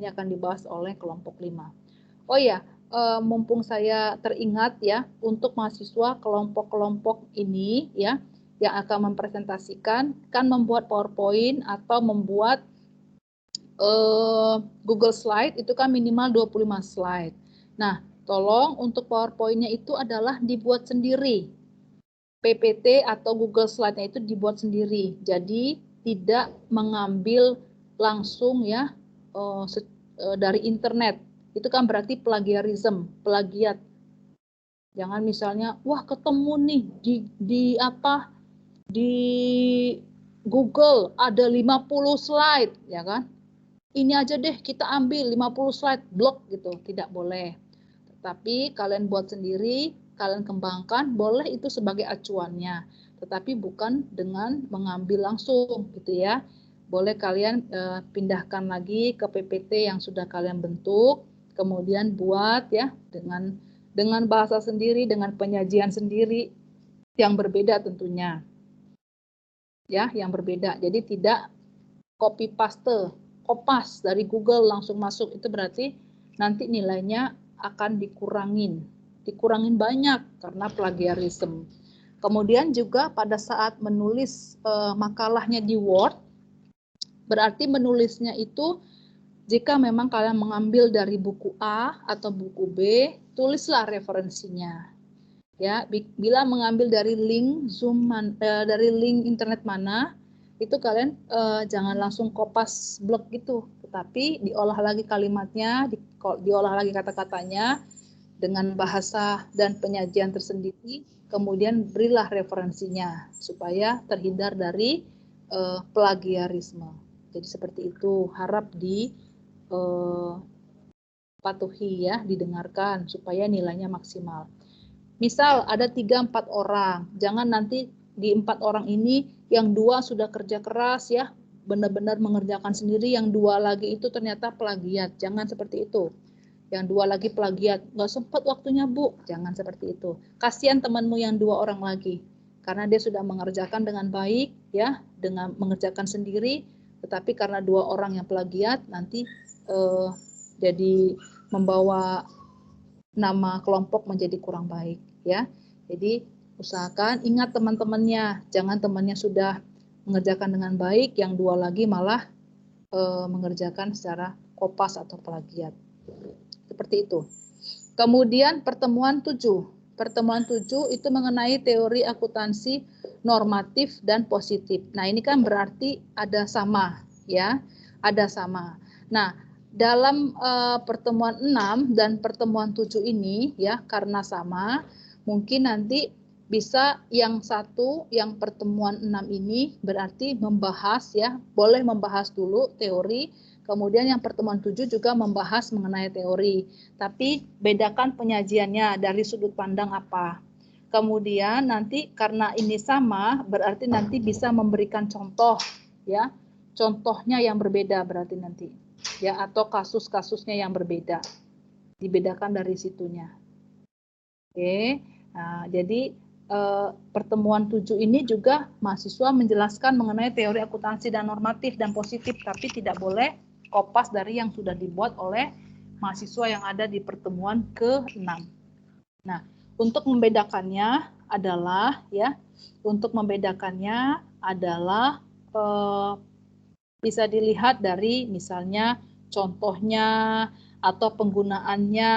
Ini akan dibahas oleh kelompok 5. Oh ya, mumpung saya teringat ya, untuk mahasiswa kelompok-kelompok ini ya, yang akan mempresentasikan, kan membuat PowerPoint atau membuat Google Slide itu kan minimal 25 slide. Nah, tolong untuk PowerPoint-nya itu adalah dibuat sendiri. PPT atau Google Slide-nya itu dibuat sendiri. Jadi tidak mengambil langsung ya dari internet. Itu kan berarti plagiarism, plagiat. Jangan misalnya, wah ketemu nih di Google ada 50 slide, ya kan? Ini aja deh kita ambil 50 slide, blok gitu, tidak boleh. Tetapi kalian buat sendiri, kalian kembangkan, boleh itu sebagai acuannya. Tetapi bukan dengan mengambil langsung gitu ya. Boleh kalian pindahkan lagi ke PPT yang sudah kalian bentuk, kemudian buat ya dengan bahasa sendiri, dengan penyajian sendiri yang berbeda tentunya. Ya, yang berbeda. Jadi tidak copy paste, kopas dari Google langsung masuk, itu berarti nanti nilainya akan dikurangin banyak karena plagiarisme. Kemudian juga pada saat menulis makalahnya di Word, berarti menulisnya itu jika memang kalian mengambil dari buku A atau buku B, tulislah referensinya. Ya, bila mengambil dari link dari link internet mana, itu kalian jangan langsung kopas blok gitu, tetapi diolah lagi kalimatnya, diolah lagi kata-katanya dengan bahasa dan penyajian tersendiri, kemudian berilah referensinya supaya terhindar dari plagiarisme. Jadi seperti itu, harap dipatuhi ya, didengarkan supaya nilainya maksimal. Misal ada 3-4 orang, jangan nanti di 4 orang ini yang 2 sudah kerja keras ya, benar-benar mengerjakan sendiri, yang 2 lagi itu ternyata plagiat. Jangan seperti itu. Yang 2 lagi plagiat, nggak sempat waktunya Bu, jangan seperti itu. Kasihan temanmu yang 2 orang lagi, karena dia sudah mengerjakan dengan baik ya, dengan mengerjakan sendiri, tetapi karena 2 orang yang plagiat nanti jadi membawa nama kelompok menjadi kurang baik ya. Jadi usahakan ingat teman-temannya, jangan temannya sudah mengerjakan dengan baik, yang 2 lagi malah mengerjakan secara kopas atau plagiat. Seperti itu. Kemudian pertemuan 7. Pertemuan 7 itu mengenai teori akuntansi normatif dan positif. Nah, ini kan berarti ada sama ya, ada sama. Nah, dalam pertemuan 6 dan pertemuan 7 ini ya, karena sama, mungkin nanti bisa yang satu, yang pertemuan 6 ini berarti membahas ya, boleh membahas dulu teori, kemudian yang pertemuan 7 juga membahas mengenai teori. Tapi bedakan penyajiannya dari sudut pandang apa. Kemudian nanti karena ini sama, berarti nanti bisa memberikan contoh ya, contohnya yang berbeda berarti nanti ya, atau kasus-kasusnya yang berbeda, dibedakan dari situnya. Oke, nah jadi pertemuan 7 ini juga mahasiswa menjelaskan mengenai teori akuntansi dan normatif dan positif, tapi tidak boleh kopas dari yang sudah dibuat oleh mahasiswa yang ada di pertemuan ke-6. Nah, untuk membedakannya adalah ya, bisa dilihat dari misalnya contohnya atau penggunaannya,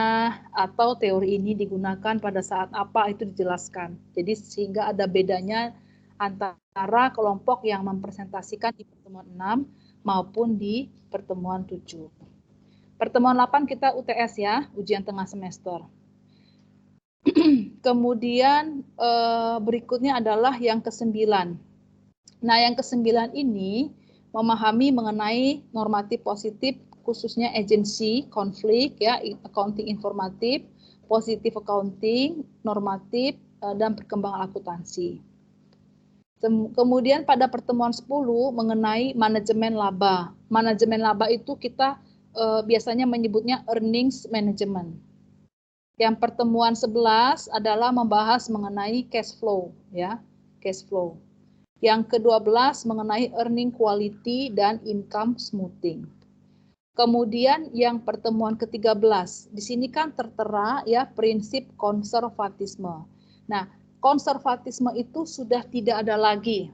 atau teori ini digunakan pada saat apa, itu dijelaskan. Jadi sehingga ada bedanya antara kelompok yang mempresentasikan di pertemuan 6 maupun di pertemuan 7. Pertemuan 8 kita UTS ya, ujian tengah semester. Kemudian berikutnya adalah yang ke-9. Nah, yang ke-9 ini memahami mengenai normatif positif, khususnya agensi, konflik, ya, accounting informatif, positif accounting, normatif, dan perkembangan akuntansi. Kemudian pada pertemuan 10 mengenai manajemen laba. Manajemen laba itu kita biasanya menyebutnya earnings management. Yang pertemuan 11 adalah membahas mengenai cash flow, ya, cash flow. Yang ke-12 mengenai earning quality dan income smoothing. Kemudian yang pertemuan ke-13, di sini kan tertera ya prinsip konservatisme. Nah, konservatisme itu sudah tidak ada lagi.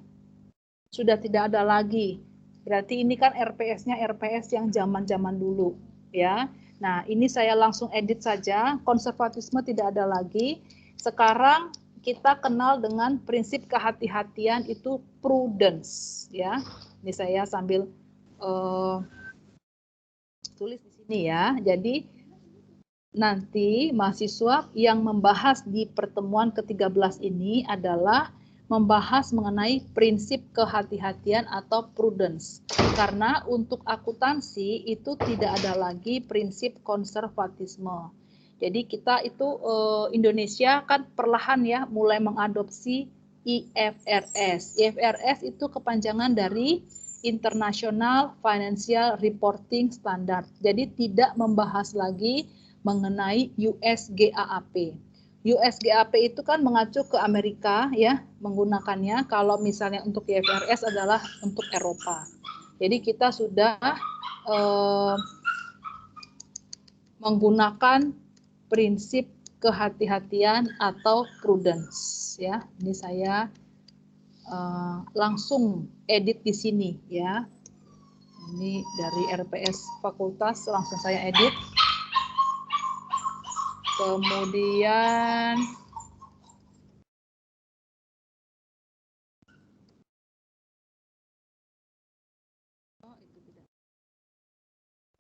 Sudah tidak ada lagi. Berarti ini kan RPS-nya RPS yang zaman-zaman dulu, ya. Nah, ini saya langsung edit saja, konservatisme tidak ada lagi. Sekarang kita kenal dengan prinsip kehati-hatian itu prudence, ya. Ini saya sambil tulis di sini ya. Jadi nanti mahasiswa yang membahas di pertemuan ke-13 ini adalah membahas mengenai prinsip kehati-hatian atau prudence. Karena untuk akuntansi itu tidak ada lagi prinsip konservatisme. Jadi kita itu Indonesia kan perlahan ya mulai mengadopsi IFRS. IFRS itu kepanjangan dari International Financial Reporting Standard. Jadi tidak membahas lagi mengenai USGAAP. USGAAP itu kan mengacu ke Amerika ya, menggunakannya. Kalau misalnya untuk IFRS adalah untuk Eropa. Jadi kita sudah menggunakan prinsip kehati-hatian atau prudence ya. Ini saya langsung edit di sini ya. Ini dari RPS Fakultas langsung saya edit. Kemudian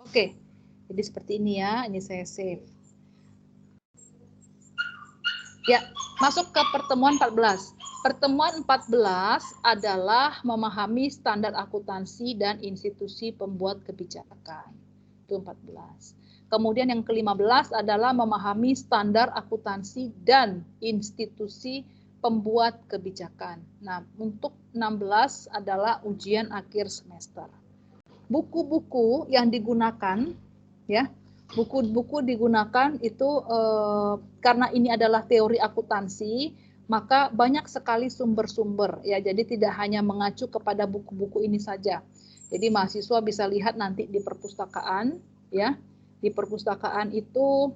oke. Jadi seperti ini ya. Ini saya save. Ya, masuk ke pertemuan 14. Pertemuan 14 adalah memahami standar akuntansi dan institusi pembuat kebijakan. Itu 14. Kemudian yang ke-15 adalah memahami standar akuntansi dan institusi pembuat kebijakan. Nah, untuk 16 adalah ujian akhir semester. Buku-buku yang digunakan ya, buku-buku digunakan itu karena ini adalah teori akuntansi, maka banyak sekali sumber-sumber ya. Jadi tidak hanya mengacu kepada buku-buku ini saja. Jadi mahasiswa bisa lihat nanti di perpustakaan ya. Di perpustakaan itu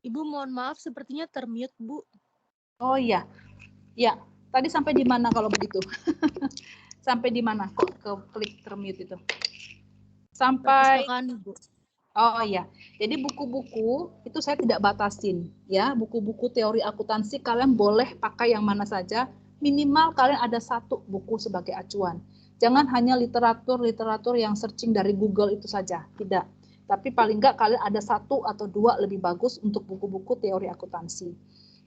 Ibu mohon maaf sepertinya termute, Bu. oh iya. Ya, tadi sampai di mana kalau begitu? Sampai di mana kok ke klik termute itu? Sampai Perpustakaan, Bu. oh iya, jadi buku-buku itu saya tidak batasin ya. Buku-buku teori akuntansi kalian boleh pakai yang mana saja. Minimal kalian ada satu buku sebagai acuan. Jangan hanya literatur yang searching dari Google itu saja, tidak. Tapi paling enggak kalian ada satu atau dua lebih bagus untuk buku-buku teori akuntansi.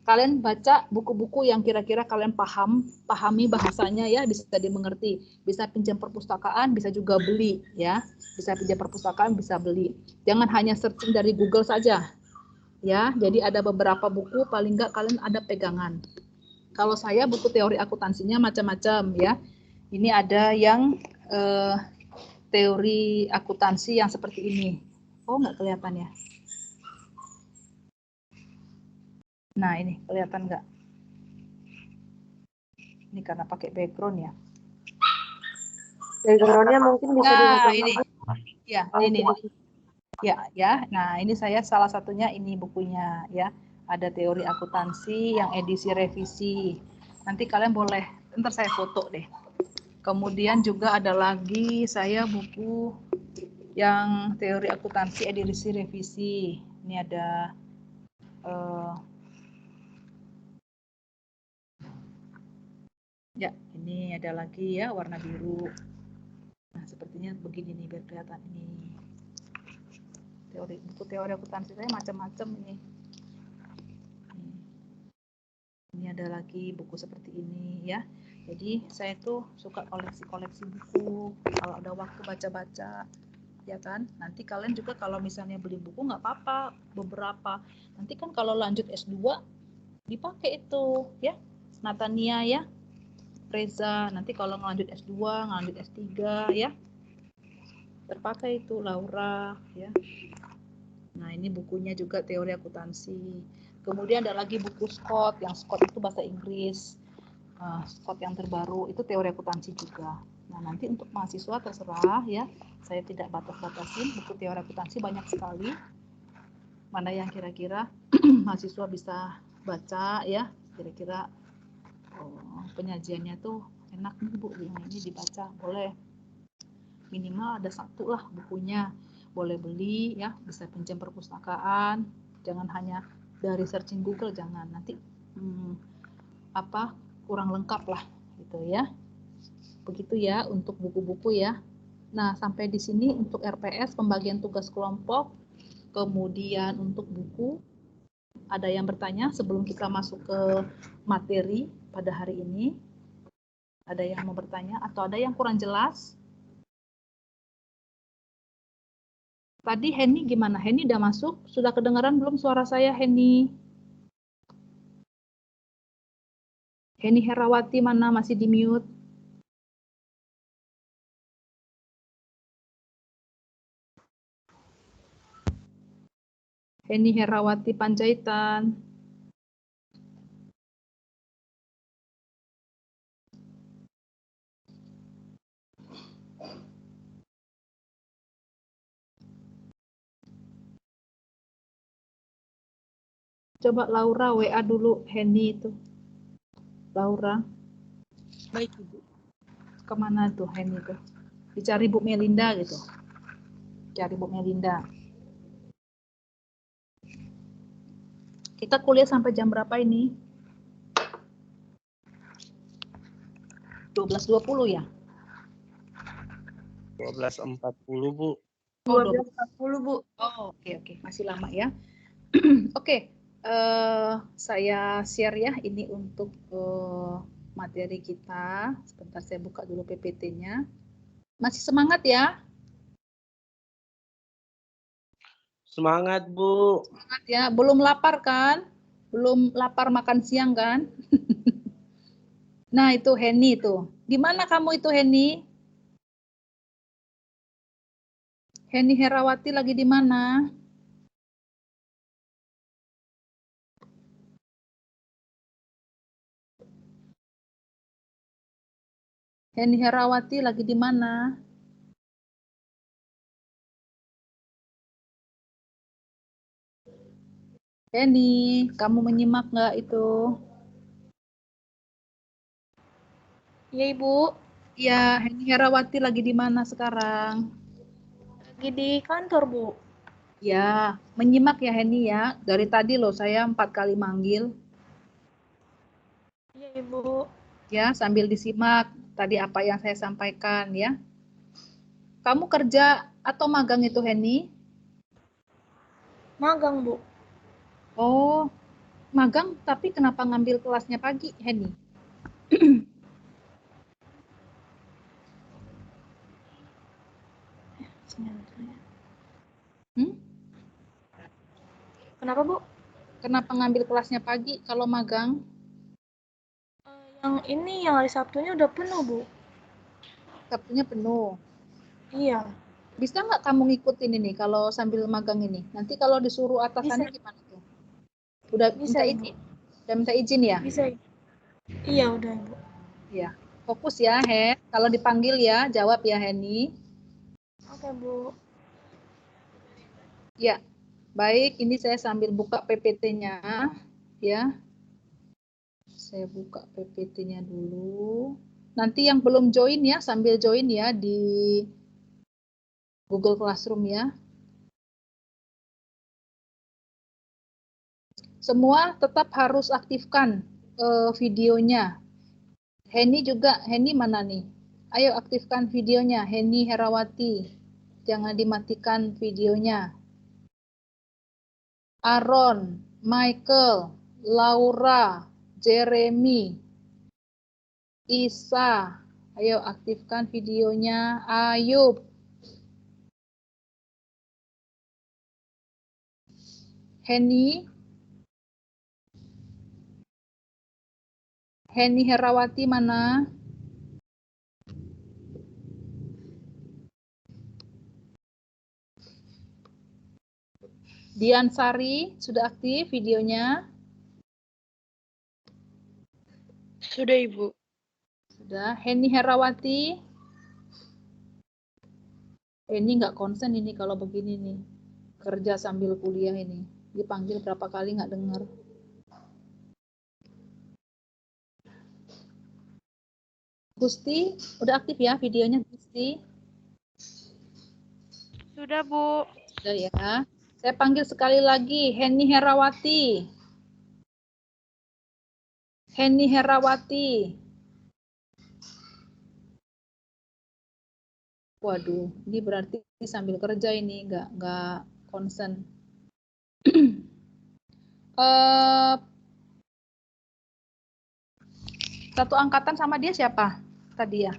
Kalian baca buku-buku yang kira-kira kalian pahami bahasanya ya, bisa dimengerti. Bisa pinjam perpustakaan, bisa juga beli ya. Bisa pinjam perpustakaan, bisa beli. Jangan hanya searching dari Google saja. Ya, jadi ada beberapa buku paling enggak kalian ada pegangan. Kalau saya buku teori akuntansinya macam-macam ya. Ini ada yang teori akuntansi yang seperti ini. Oh, nggak kelihatan ya. Nah, ini kelihatan nggak? Ini karena pakai background ya. Backgroundnya mungkin bisa dibuka. Ini. Ya, ini. Ya. Nah, ini saya salah satunya ini bukunya ya. Ada teori akuntansi yang edisi revisi. Nanti kalian boleh, ntar saya foto deh. Kemudian juga ada lagi saya buku yang teori akuntansi edisi revisi. Ini ada ya, ini ada lagi ya warna biru. Nah, sepertinya begini nih biar kelihatan ini. Buku teori akuntansi saya macam-macam ini. Ini ada lagi buku seperti ini ya. Jadi saya tuh suka koleksi-koleksi buku. Kalau ada waktu baca-baca ya kan? Nanti kalian juga kalau misalnya beli buku nggak apa-apa, beberapa. Nanti kan kalau lanjut S2 dipakai itu, ya. Natania ya, Reza. Nanti kalau ngelanjut S2, ngelanjut S3 ya. Terpakai itu Laura ya. Nah, ini bukunya juga teori akuntansi. Kemudian ada lagi buku Scott, yang Scott itu bahasa Inggris. Scott yang terbaru itu teori akuntansi juga. Nah, nanti untuk mahasiswa terserah ya. Saya tidak batas-batasin, buku teori akuntansi banyak sekali. Mana yang kira-kira mahasiswa bisa baca ya. Kira-kira penyajiannya tuh enak nih Bu, yang ini dibaca, boleh. Minimal ada satu lah bukunya. Boleh beli ya, bisa pinjam perpustakaan. Jangan hanya dari searching Google, jangan. Nanti kurang lengkap lah gitu ya. Begitu ya untuk buku-buku ya. Nah, sampai di sini untuk RPS pembagian tugas kelompok. Kemudian untuk buku, ada yang bertanya sebelum kita masuk ke materi pada hari ini? Ada yang mau bertanya atau ada yang kurang jelas? Tadi Henny gimana? Henny udah masuk? Sudah kedengaran belum suara saya, Henny? Henny Herawati mana? Masih di mute? Henny Herawati Panjaitan. Coba Laura WA dulu Henny itu. Laura. Baik, Ibu. Kemana tuh Henny tuh? Dicari Bu Melinda gitu. Cari Bu Melinda. Kita kuliah sampai jam berapa ini? 12.20 ya? 12.40 Bu. Oh, 12.40, Bu. Oh, oke. Masih lama ya. Oke, saya share ya ini untuk materi kita. Sebentar saya buka dulu PPT-nya. Masih semangat ya? Semangat Bu. Semangat ya. Belum lapar kan? Belum lapar makan siang kan? Nah, itu Henny tuh. Di mana kamu itu Henny? Henny Herawati lagi di mana? Henny Herawati lagi di mana? Henny, kamu menyimak nggak itu? Iya, Ibu. Ya, Henny Herawati lagi di mana sekarang? Lagi di kantor, Bu. Ya, menyimak ya Henny ya. Dari tadi loh saya 4 kali manggil. Iya, Ibu. Ya, sambil disimak tadi apa yang saya sampaikan ya. Kamu kerja atau magang itu Henny? Magang, Bu. Oh, magang tapi kenapa ngambil kelasnya pagi Henny? Kenapa, Bu? Kenapa ngambil kelasnya pagi kalau magang? Yang ini, yang hari Sabtunya udah penuh, Bu. Sabtunya penuh. Iya. Bisa nggak kamu ngikutin ini kalau sambil magang ini? Nanti kalau disuruh atasannya Bisa. gimana tuh? Udah Bisa, minta Ibu. izin? Udah minta izin ya? Bisa. Iya, udah, Ibu. Ya. Fokus ya, Hen. Kalau dipanggil ya, jawab ya, Henny. Oke, Bu. Ya, baik. Ini saya sambil buka PPT-nya, ya. Saya buka PPT-nya dulu. Nanti yang belum join ya, sambil join ya di Google Classroom ya. Semua tetap harus aktifkan videonya. Henny juga, Henny mana nih? Ayo aktifkan videonya, Henny Herawati. Jangan dimatikan videonya. Aaron, Michael, Laura, Jeremy, Isa. Ayo aktifkan videonya. Ayub. Heni Herawati mana? Dian Sari sudah aktif videonya? Sudah, Ibu. Sudah. Heni Herawati? Ini nggak konsen ini kalau begini nih. Kerja sambil kuliah ini. Dipanggil berapa kali nggak dengar. Gusti, udah aktif ya videonya Gusti? Sudah, Bu. Sudah ya. Saya panggil sekali lagi, Heni Herawati. Heni Herawati. Waduh, ini berarti sambil kerja ini, nggak konsen. Satu angkatan sama dia siapa tadi ya?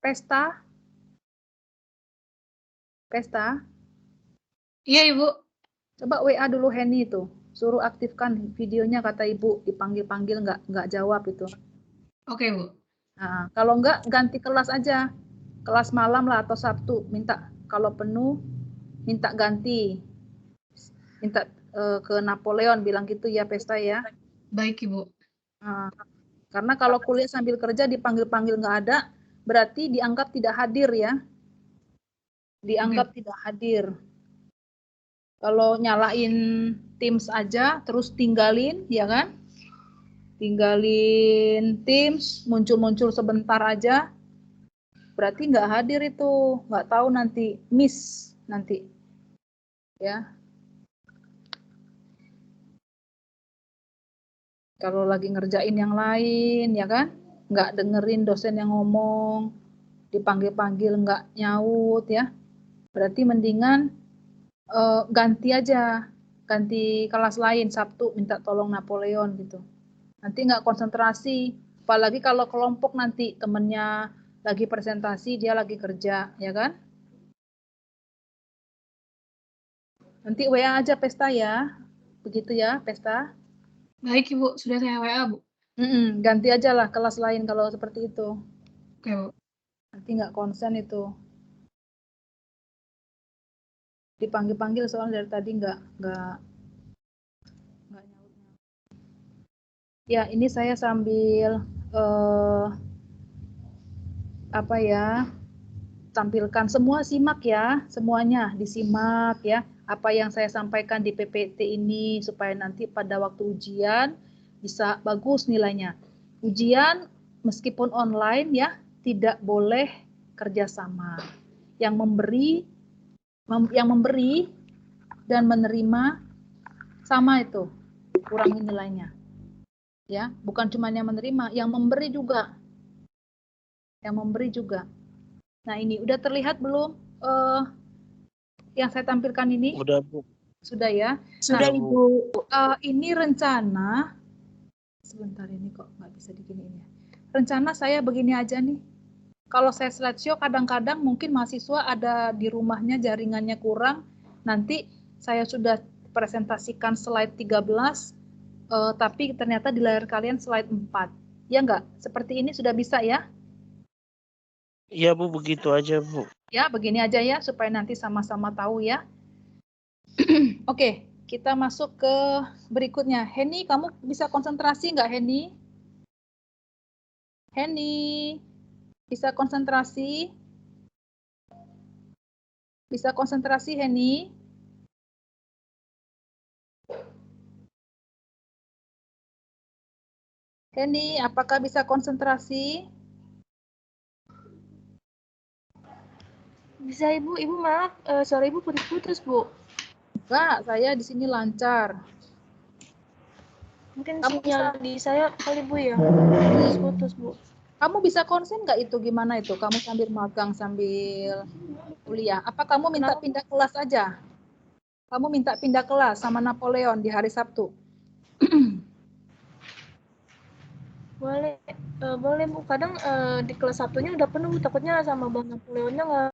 Pesta? Pesta? Iya, Ibu. Coba WA dulu Heni itu. Suruh aktifkan videonya kata Ibu. Dipanggil-panggil nggak jawab itu. Oke, Bu. Nah, kalau nggak ganti kelas aja. Kelas malam lah atau Sabtu. Minta kalau penuh minta ganti. Minta ke Napoleon bilang gitu ya Pesta ya. Baik, Ibu. Nah, karena kalau kuliah sambil kerja dipanggil-panggil nggak ada, berarti dianggap tidak hadir ya. Dianggap tidak hadir. Kalau nyalain Teams aja, terus tinggalin, ya kan? Tinggalin Teams, muncul-muncul sebentar aja, berarti nggak hadir itu, nggak tahu nanti, miss nanti, ya. Kalau lagi ngerjain yang lain, ya kan? Nggak dengerin dosen yang ngomong, dipanggil-panggil nggak nyaut, ya. Berarti mendingan ganti aja, ganti kelas lain Sabtu minta tolong Napoleon gitu. Nanti nggak konsentrasi, apalagi kalau kelompok nanti temennya lagi presentasi dia lagi kerja, ya kan? Nanti WA aja Pesta ya, begitu ya Pesta. Baik, Ibu. Sudah saya WA, Bu. Ganti aja lah kelas lain kalau seperti itu. Oke, Bu. Nanti nggak konsen itu. Dipanggil-panggil soalnya dari tadi nggak nyaut. Ya, ini saya sambil apa ya, tampilkan semua, simak ya, semuanya disimak ya, apa yang saya sampaikan di PPT ini supaya nanti pada waktu ujian bisa bagus nilainya. Ujian meskipun online ya, tidak boleh kerjasama. Yang memberi dan menerima sama itu, kurangi nilainya. Ya, bukan cuma yang menerima, yang memberi juga. Yang memberi juga. Nah, ini udah terlihat belum yang saya tampilkan ini? Udah, Bu. Sudah ya? Sudah, Nah, Ibu. ini rencana, sebentar ini kok nggak bisa diginiin ya. Rencana saya begini aja nih. Kalau saya slideshow kadang-kadang mungkin mahasiswa ada di rumahnya jaringannya kurang, nanti saya sudah presentasikan slide 13, tapi ternyata di layar kalian slide 4. Ya nggak? Seperti ini sudah bisa ya? Iya, Bu, begitu aja, Bu. Ya, begini aja ya, supaya nanti sama-sama tahu ya. Oke, kita masuk ke berikutnya. Heni, kamu bisa konsentrasi nggak, Heni? Heni, bisa konsentrasi? Bisa konsentrasi, Heni? Heni, apakah bisa konsentrasi? Bisa, Ibu. Ibu maaf, suara Ibu putus-putus, Bu. Enggak, saya di sini lancar. Mungkin Kamu sinyal bisa- di saya kali, Bu, ya. Putus-putus, Bu. Kamu bisa konsen nggak itu gimana itu? Kamu sambil magang, sambil kuliah. Apa kamu minta Kenapa? pindah kelas aja? Kamu minta pindah kelas sama Napoleon di hari Sabtu? Boleh, boleh Bu. Kadang di kelas satunya udah penuh, takutnya sama Bang Napoleonnya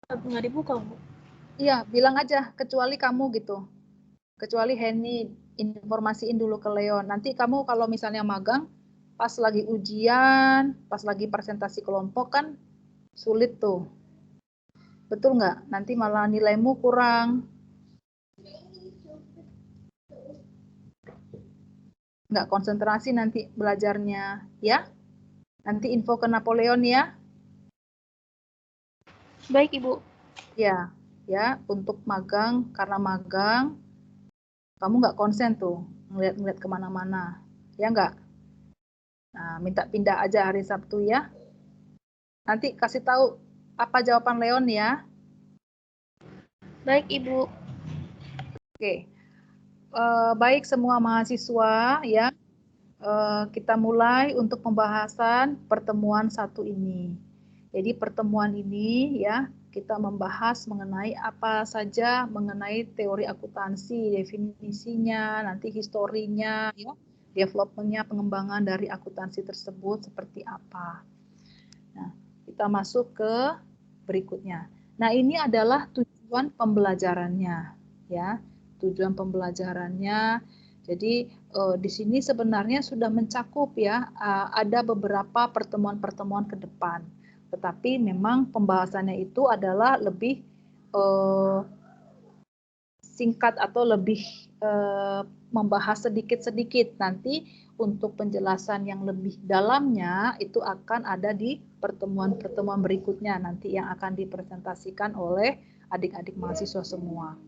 nggak dibuka Bu. Iya, bilang aja, kecuali kamu gitu. Kecuali Henny, informasiin dulu ke Leon. Nanti kamu kalau misalnya magang, pas lagi ujian, pas lagi presentasi kelompok kan sulit tuh. Betul nggak? Nanti malah nilaimu kurang. Nggak konsentrasi nanti belajarnya, ya. Nanti info ke Napoleon ya. Baik Ibu. Ya, ya, untuk magang, karena magang, kamu nggak konsen tuh, ngeliat-ngeliat kemana-mana. Ya nggak? Nah, minta pindah aja hari Sabtu ya. Nanti kasih tahu apa jawaban Leon ya. Baik Ibu. Oke. Baik semua mahasiswa ya. Kita mulai untuk pembahasan pertemuan satu ini. Jadi pertemuan ini ya, kita membahas mengenai apa saja mengenai teori akuntansi, definisinya, nanti historinya, ya, developmentnya, pengembangan dari akuntansi tersebut seperti apa. Nah, kita masuk ke berikutnya. Nah, ini adalah tujuan pembelajarannya, ya. Tujuan pembelajarannya. Jadi di sini sebenarnya sudah mencakup ya, ada beberapa pertemuan-pertemuan ke depan. Tetapi memang pembahasannya itu adalah lebih singkat atau lebih membahas sedikit-sedikit. Nanti untuk penjelasan yang lebih dalamnya itu akan ada di pertemuan-pertemuan berikutnya nanti yang akan dipresentasikan oleh adik-adik mahasiswa semua.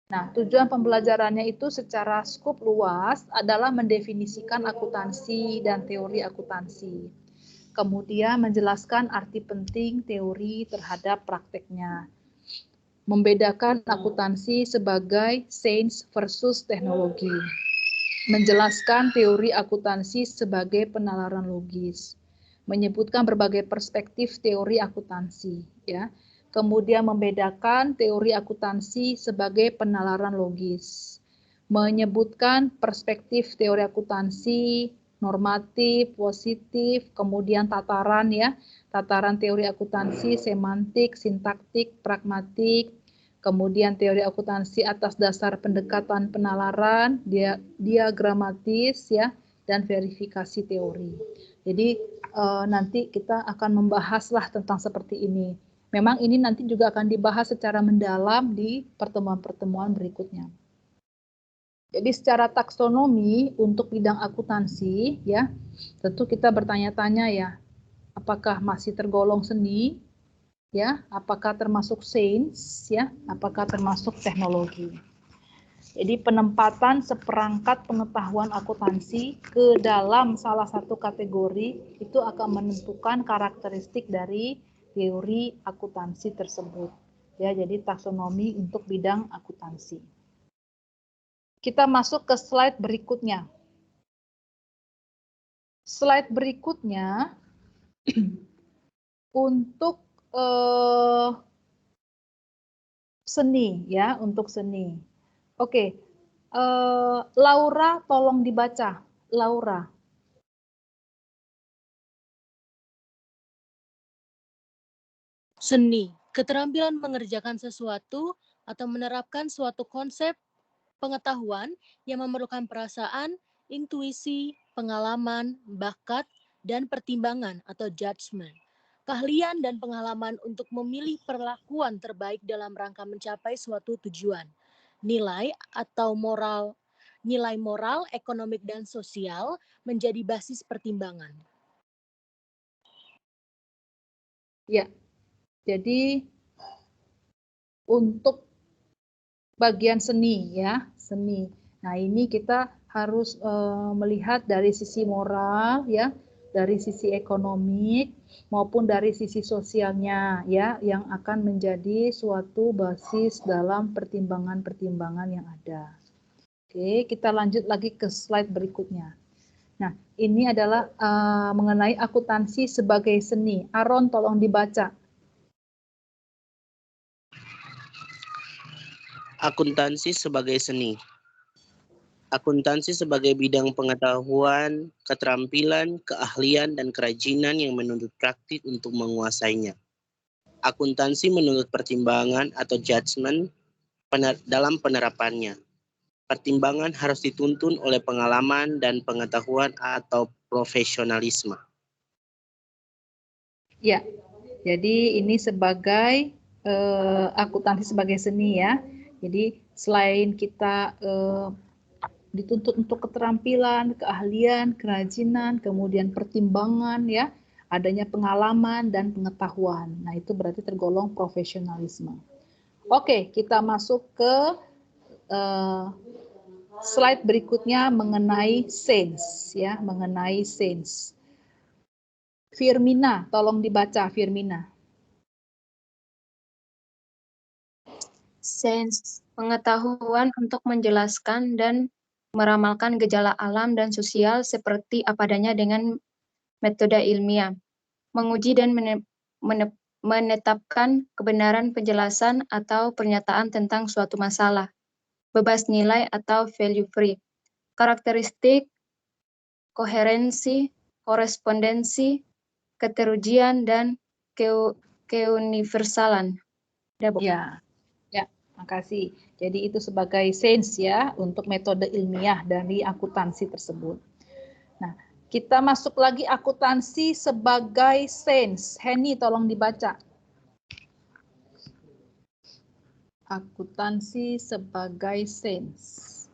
Nah, tujuan pembelajarannya itu secara skup luas adalah mendefinisikan akuntansi dan teori akuntansi. Kemudian menjelaskan arti penting teori terhadap prakteknya. Membedakan akuntansi sebagai sains versus teknologi. Menjelaskan teori akuntansi sebagai penalaran logis. Menyebutkan berbagai perspektif teori akuntansi, ya. Kemudian membedakan teori akuntansi sebagai penalaran logis. Menyebutkan perspektif teori akuntansi, normatif, positif, kemudian tataran ya, tataran teori akuntansi, semantik, sintaktik, pragmatik, kemudian teori akuntansi atas dasar pendekatan penalaran, diagramatis ya, dan verifikasi teori. Jadi nanti kita akan membahaslah tentang seperti ini. Memang ini nanti juga akan dibahas secara mendalam di pertemuan-pertemuan berikutnya. Jadi secara taksonomi untuk bidang akuntansi ya, tentu kita bertanya-tanya ya, apakah masih tergolong seni ya, apakah termasuk sains ya, apakah termasuk teknologi. Jadi penempatan seperangkat pengetahuan akuntansi ke dalam salah satu kategori itu akan menentukan karakteristik dari teori akuntansi tersebut. Ya, jadi taksonomi untuk bidang akuntansi. Kita masuk ke slide berikutnya. Slide berikutnya untuk seni ya, untuk seni. Oke, Laura tolong dibaca. Laura. Seni, keterampilan mengerjakan sesuatu atau menerapkan suatu konsep pengetahuan yang memerlukan perasaan, intuisi, pengalaman, bakat, dan pertimbangan atau judgment. Keahlian dan pengalaman untuk memilih perlakuan terbaik dalam rangka mencapai suatu tujuan. Nilai atau nilai moral, ekonomik, dan sosial menjadi basis pertimbangan. Ya, jadi untuk bagian seni ya, seni. Nah, ini kita harus melihat dari sisi moral ya, dari sisi ekonomi maupun dari sisi sosialnya ya, yang akan menjadi suatu basis dalam pertimbangan-pertimbangan yang ada. Oke, kita lanjut lagi ke slide berikutnya. Nah, ini adalah mengenai akuntansi sebagai seni. Aaron, tolong dibaca. Akuntansi sebagai seni. Akuntansi sebagai bidang pengetahuan, keterampilan, keahlian, dan kerajinan yang menuntut praktik untuk menguasainya. Akuntansi menuntut pertimbangan atau judgement dalam penerapannya. Pertimbangan harus dituntun oleh pengalaman dan pengetahuan atau profesionalisme. Ya, jadi ini sebagai akuntansi sebagai seni ya. Jadi selain kita dituntut untuk keterampilan, keahlian, kerajinan, kemudian pertimbangan ya, adanya pengalaman dan pengetahuan. Nah, itu berarti tergolong profesionalisme. Oke, kita masuk ke slide berikutnya mengenai sense ya, mengenai sense. Firmina, tolong dibaca Firmina. Sense, pengetahuan untuk menjelaskan dan meramalkan gejala alam dan sosial seperti apa adanya dengan metode ilmiah, menguji dan menetapkan kebenaran penjelasan atau pernyataan tentang suatu masalah, bebas nilai atau value free, karakteristik, koherensi, korespondensi, keterujian, dan keuniversalan. Ya, makasih. Jadi itu sebagai sense ya untuk metode ilmiah dari akuntansi tersebut. Nah, kita masuk lagi akuntansi sebagai sense. Henny tolong dibaca. Akuntansi sebagai sense.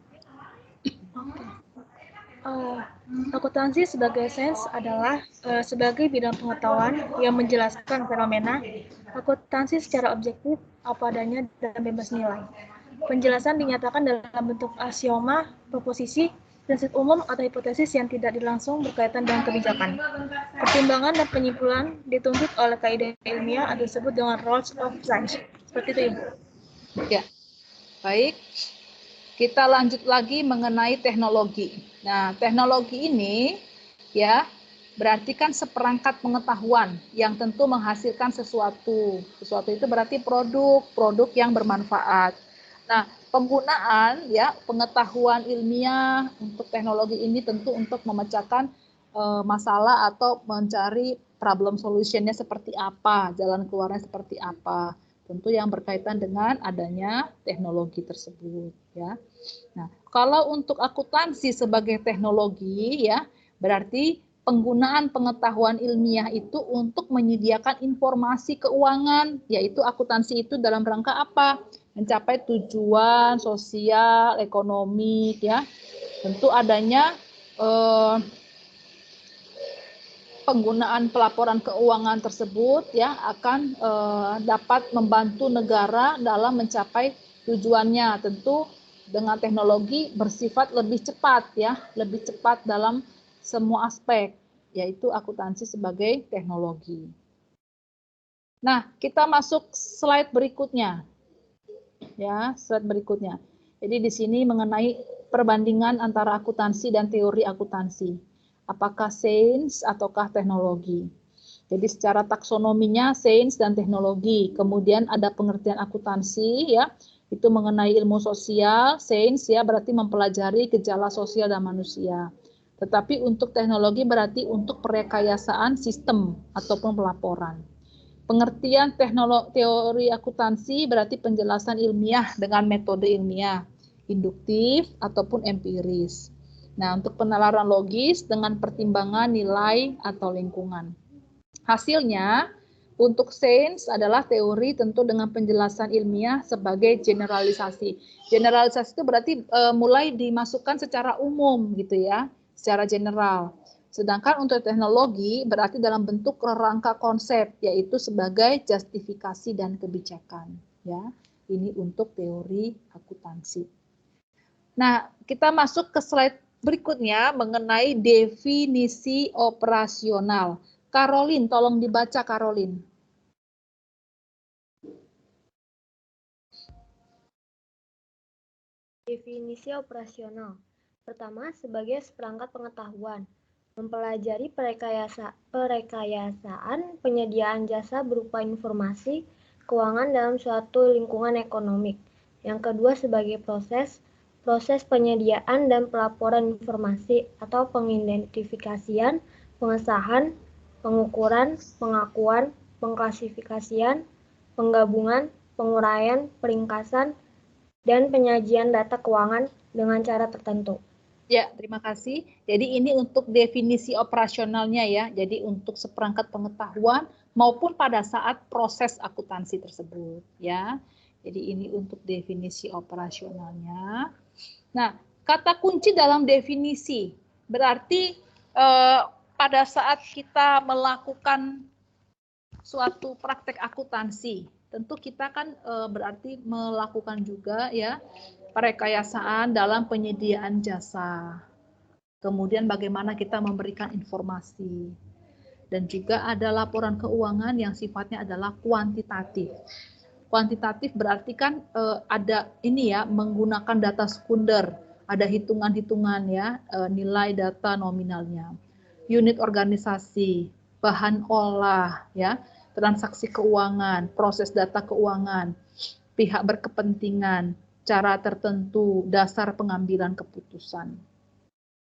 Akuntansi sebagai sense adalah sebagai bidang pengetahuan yang menjelaskan fenomena akuntansi secara objektif, apa adanya, dan bebas nilai. Penjelasan dinyatakan dalam bentuk aksioma, proposisi, prinsip umum, atau hipotesis yang tidak langsung berkaitan dengan kebijakan. Pertimbangan dan penyimpulan dituntut oleh kaidah ilmiah atau disebut dengan rules of science. Seperti itu, Ibu. Ya, baik. Kita lanjut lagi mengenai teknologi. Nah, teknologi ini ya berarti kan seperangkat pengetahuan yang tentu menghasilkan sesuatu. Sesuatu itu berarti produk yang bermanfaat. Nah, penggunaan ya pengetahuan ilmiah untuk teknologi ini tentu untuk memecahkan masalah atau mencari problem solutionnya seperti apa, jalan keluarnya seperti apa. Tentu yang berkaitan dengan adanya teknologi tersebut ya. Nah, kalau untuk akuntansi sebagai teknologi ya, berarti penggunaan pengetahuan ilmiah itu untuk menyediakan informasi keuangan, yaitu akuntansi itu dalam rangka apa? Mencapai tujuan sosial, ekonomi ya. Tentu adanya penggunaan pelaporan keuangan tersebut ya akan dapat membantu negara dalam mencapai tujuannya. Tentu dengan teknologi bersifat lebih cepat ya, lebih cepat dalam semua aspek, yaitu akuntansi sebagai teknologi. Nah, kita masuk slide berikutnya. Ya, slide berikutnya. Jadi di sini mengenai perbandingan antara akuntansi dan teori akuntansi. Apakah sains ataukah teknologi. Jadi secara taksonominya sains dan teknologi. Kemudian ada pengertian akuntansi ya, itu mengenai ilmu sosial, sains ya berarti mempelajari gejala sosial dan manusia. Tetapi untuk teknologi berarti untuk perekayasaan sistem ataupun pelaporan. Pengertian teori akuntansi berarti penjelasan ilmiah dengan metode ilmiah, induktif ataupun empiris. Nah, untuk penalaran logis dengan pertimbangan nilai atau lingkungan. Hasilnya, untuk sains adalah teori tentu dengan penjelasan ilmiah sebagai generalisasi. Generalisasi itu berarti mulai dimasukkan secara umum gitu ya, secara general. Sedangkan untuk teknologi berarti dalam bentuk rangka konsep, yaitu sebagai justifikasi dan kebijakan. Ya, ini untuk teori akuntansi. Nah, kita masuk ke slide berikutnya mengenai definisi operasional. Caroline, tolong dibaca Caroline. Definisi operasional. Pertama, sebagai seperangkat pengetahuan, mempelajari perekayasaan penyediaan jasa berupa informasi keuangan dalam suatu lingkungan ekonomik. Yang kedua, sebagai proses proses penyediaan dan pelaporan informasi atau pengidentifikasian, pengesahan, pengukuran, pengakuan, pengklasifikasian, penggabungan, penguraian, peringkasan, dan penyajian data keuangan dengan cara tertentu. Ya, terima kasih. Jadi ini untuk definisi operasionalnya ya. Jadi untuk seperangkat pengetahuan maupun pada saat proses akuntansi tersebut ya. Jadi ini untuk definisi operasionalnya. Nah, kata kunci dalam definisi berarti pada saat kita melakukan suatu praktek akuntansi, tentu kita kan berarti melakukan juga ya perekayasaan dalam penyediaan jasa. Kemudian bagaimana kita memberikan informasi. Dan juga ada laporan keuangan yang sifatnya adalah kuantitatif. Kuantitatif berarti kan ada ini ya, menggunakan data sekunder, ada hitungan-hitungan ya, nilai data nominalnya. Unit organisasi, bahan olah ya, transaksi keuangan, proses data keuangan, pihak berkepentingan, cara tertentu, dasar pengambilan keputusan.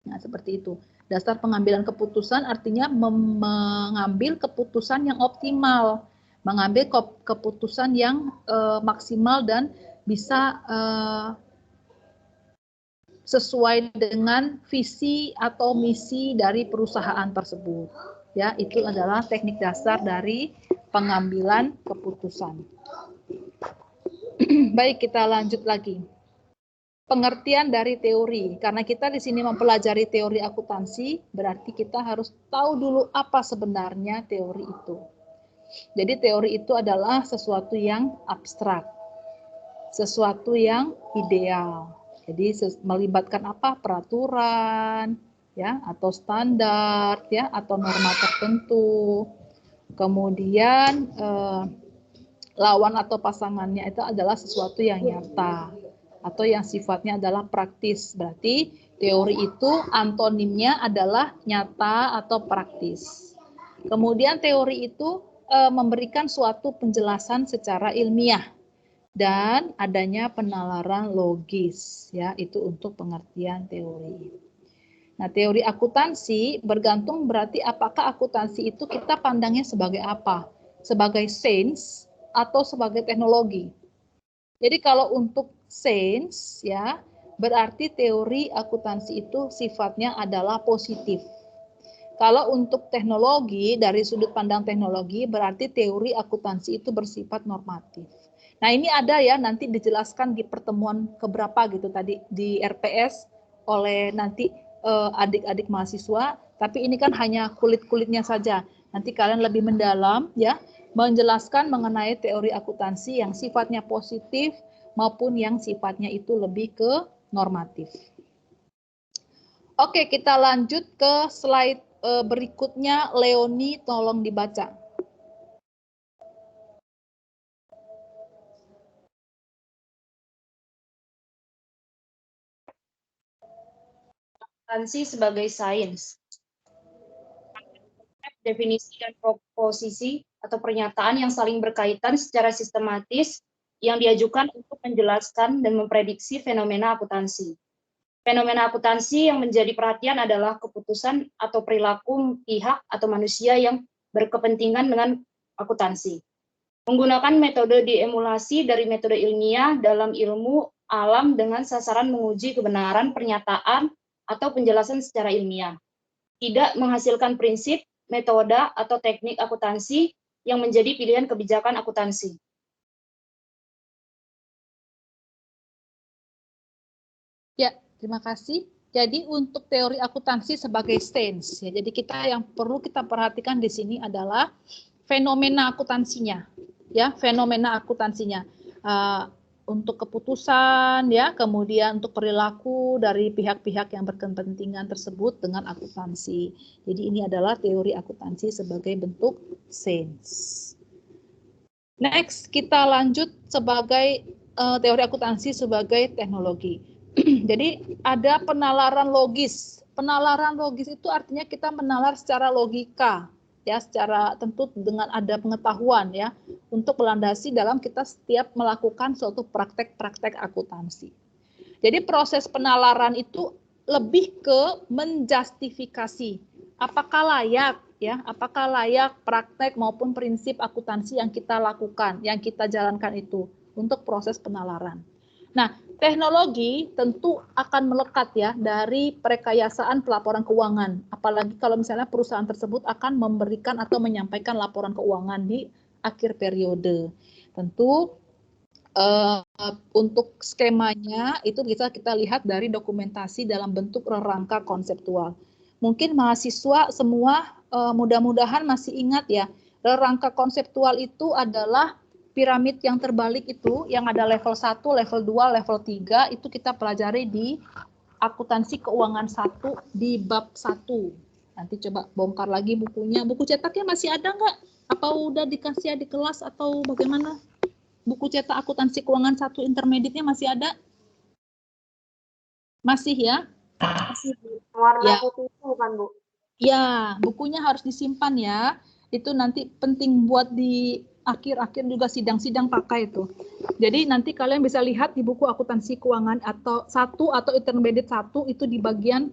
Nah, seperti itu. Dasar pengambilan keputusan artinya mengambil keputusan yang optimal, mengambil keputusan yang maksimal dan bisa sesuai dengan visi atau misi dari perusahaan tersebut. Ya, itu adalah teknik dasar dari pengambilan keputusan. Baik, kita lanjut lagi. Pengertian dari teori. Karena kita di sini mempelajari teori akuntansi, berarti kita harus tahu dulu apa sebenarnya teori itu. Jadi teori itu adalah sesuatu yang abstrak, sesuatu yang ideal. Jadi melibatkan apa? Peraturan, ya, atau standar, ya, atau norma tertentu. Kemudian lawan atau pasangannya itu adalah sesuatu yang nyata atau yang sifatnya adalah praktis. Berarti teori itu antonimnya adalah nyata atau praktis. Kemudian teori itu memberikan suatu penjelasan secara ilmiah dan adanya penalaran logis, ya, itu untuk pengertian teori. Nah, teori akuntansi bergantung berarti apakah akuntansi itu kita pandangnya sebagai apa? Sebagai sains atau sebagai teknologi. Jadi kalau untuk sains ya, berarti teori akuntansi itu sifatnya adalah positif. Kalau untuk teknologi, dari sudut pandang teknologi, berarti teori akuntansi itu bersifat normatif. Nah, ini ada ya, nanti dijelaskan di pertemuan keberapa gitu tadi di RPS oleh nanti adik-adik mahasiswa, tapi ini kan hanya kulit-kulitnya saja. Nanti kalian lebih mendalam ya, menjelaskan mengenai teori akuntansi yang sifatnya positif maupun yang sifatnya itu lebih ke normatif. Oke, kita lanjut ke slide berikutnya. Leoni, tolong dibaca. Akuntansi sebagai sains. Definisi dan proposisi atau pernyataan yang saling berkaitan secara sistematis yang diajukan untuk menjelaskan dan memprediksi fenomena akuntansi. Fenomena akuntansi yang menjadi perhatian adalah keputusan atau perilaku pihak atau manusia yang berkepentingan dengan akuntansi. Menggunakan metode diemulasi dari metode ilmiah dalam ilmu alam dengan sasaran menguji kebenaran pernyataan atau penjelasan secara ilmiah. Tidak menghasilkan prinsip, metode, atau teknik akuntansi yang menjadi pilihan kebijakan akuntansi. Ya, terima kasih. Jadi untuk teori akuntansi sebagai sains, ya, jadi kita yang perlu kita perhatikan di sini adalah fenomena akuntansinya, ya, fenomena akuntansinya. Untuk keputusan, ya, kemudian untuk perilaku dari pihak-pihak yang berkepentingan tersebut dengan akuntansi. Jadi ini adalah teori akuntansi sebagai bentuk sains. Next, kita lanjut sebagai teori akuntansi sebagai teknologi. Jadi ada penalaran logis. Penalaran logis itu artinya kita menalar secara logika, ya, secara tentu dengan ada pengetahuan ya, untuk melandasi dalam kita setiap melakukan suatu praktek-praktek akuntansi. Jadi proses penalaran itu lebih ke menjustifikasi apakah layak ya, apakah layak praktek maupun prinsip akuntansi yang kita lakukan, yang kita jalankan itu untuk proses penalaran. Nah, teknologi tentu akan melekat ya dari perekayasaan pelaporan keuangan, apalagi kalau misalnya perusahaan tersebut akan memberikan atau menyampaikan laporan keuangan di akhir periode. Tentu untuk skemanya itu bisa kita lihat dari dokumentasi dalam bentuk rangka konseptual. Mungkin mahasiswa semua mudah-mudahan masih ingat ya, rangka konseptual itu adalah piramid yang terbalik itu, yang ada level 1, level 2, level 3, itu kita pelajari di akuntansi keuangan 1 di bab 1. Nanti coba bongkar lagi bukunya. Buku cetaknya masih ada nggak? Apa udah dikasih di kelas atau bagaimana? Buku cetak akuntansi keuangan 1 intermediate-nya masih ada? Masih ya? Masih. Warna putih itu kan, Bu? Ya, bukunya harus disimpan ya. Itu nanti penting buat di akhir-akhir juga sidang-sidang pakai itu. Jadi nanti kalian bisa lihat di buku akuntansi keuangan atau 1 atau intermediate 1 itu di bagian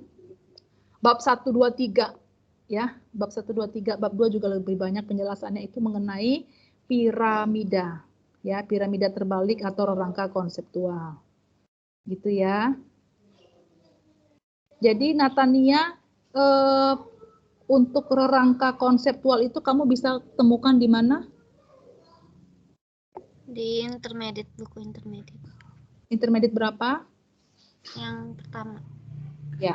bab 1, 2, 3. Ya, bab 1, 2, 3. Bab 2 juga lebih banyak penjelasannya itu mengenai piramida. Ya, piramida terbalik atau rangka konseptual. Gitu ya. Jadi Natania, untuk rangka konseptual itu kamu bisa temukan di mana? Di intermediate, buku intermediate. Intermediate berapa? Yang pertama. Ya.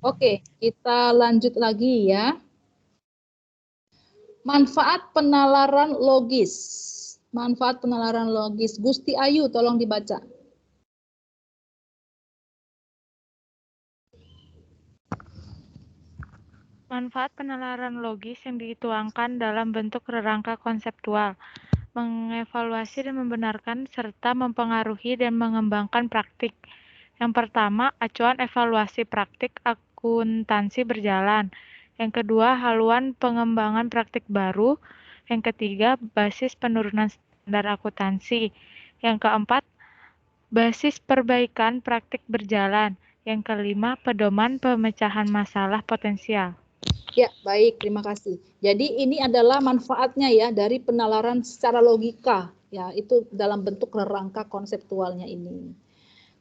Oke, kita lanjut lagi ya. Manfaat penalaran logis. Manfaat penalaran logis. Gusti Ayu, tolong dibaca. Manfaat penalaran logis yang dituangkan dalam bentuk rangka konseptual, mengevaluasi dan membenarkan serta mempengaruhi dan mengembangkan praktik. Yang pertama, acuan evaluasi praktik akuntansi berjalan. Yang kedua, haluan pengembangan praktik baru. Yang ketiga, basis penurunan standar akuntansi. Yang keempat, basis perbaikan praktik berjalan. Yang kelima, pedoman pemecahan masalah potensial. Ya, baik, terima kasih. Jadi ini adalah manfaatnya ya dari penalaran secara logika, ya itu dalam bentuk rangka konseptualnya ini.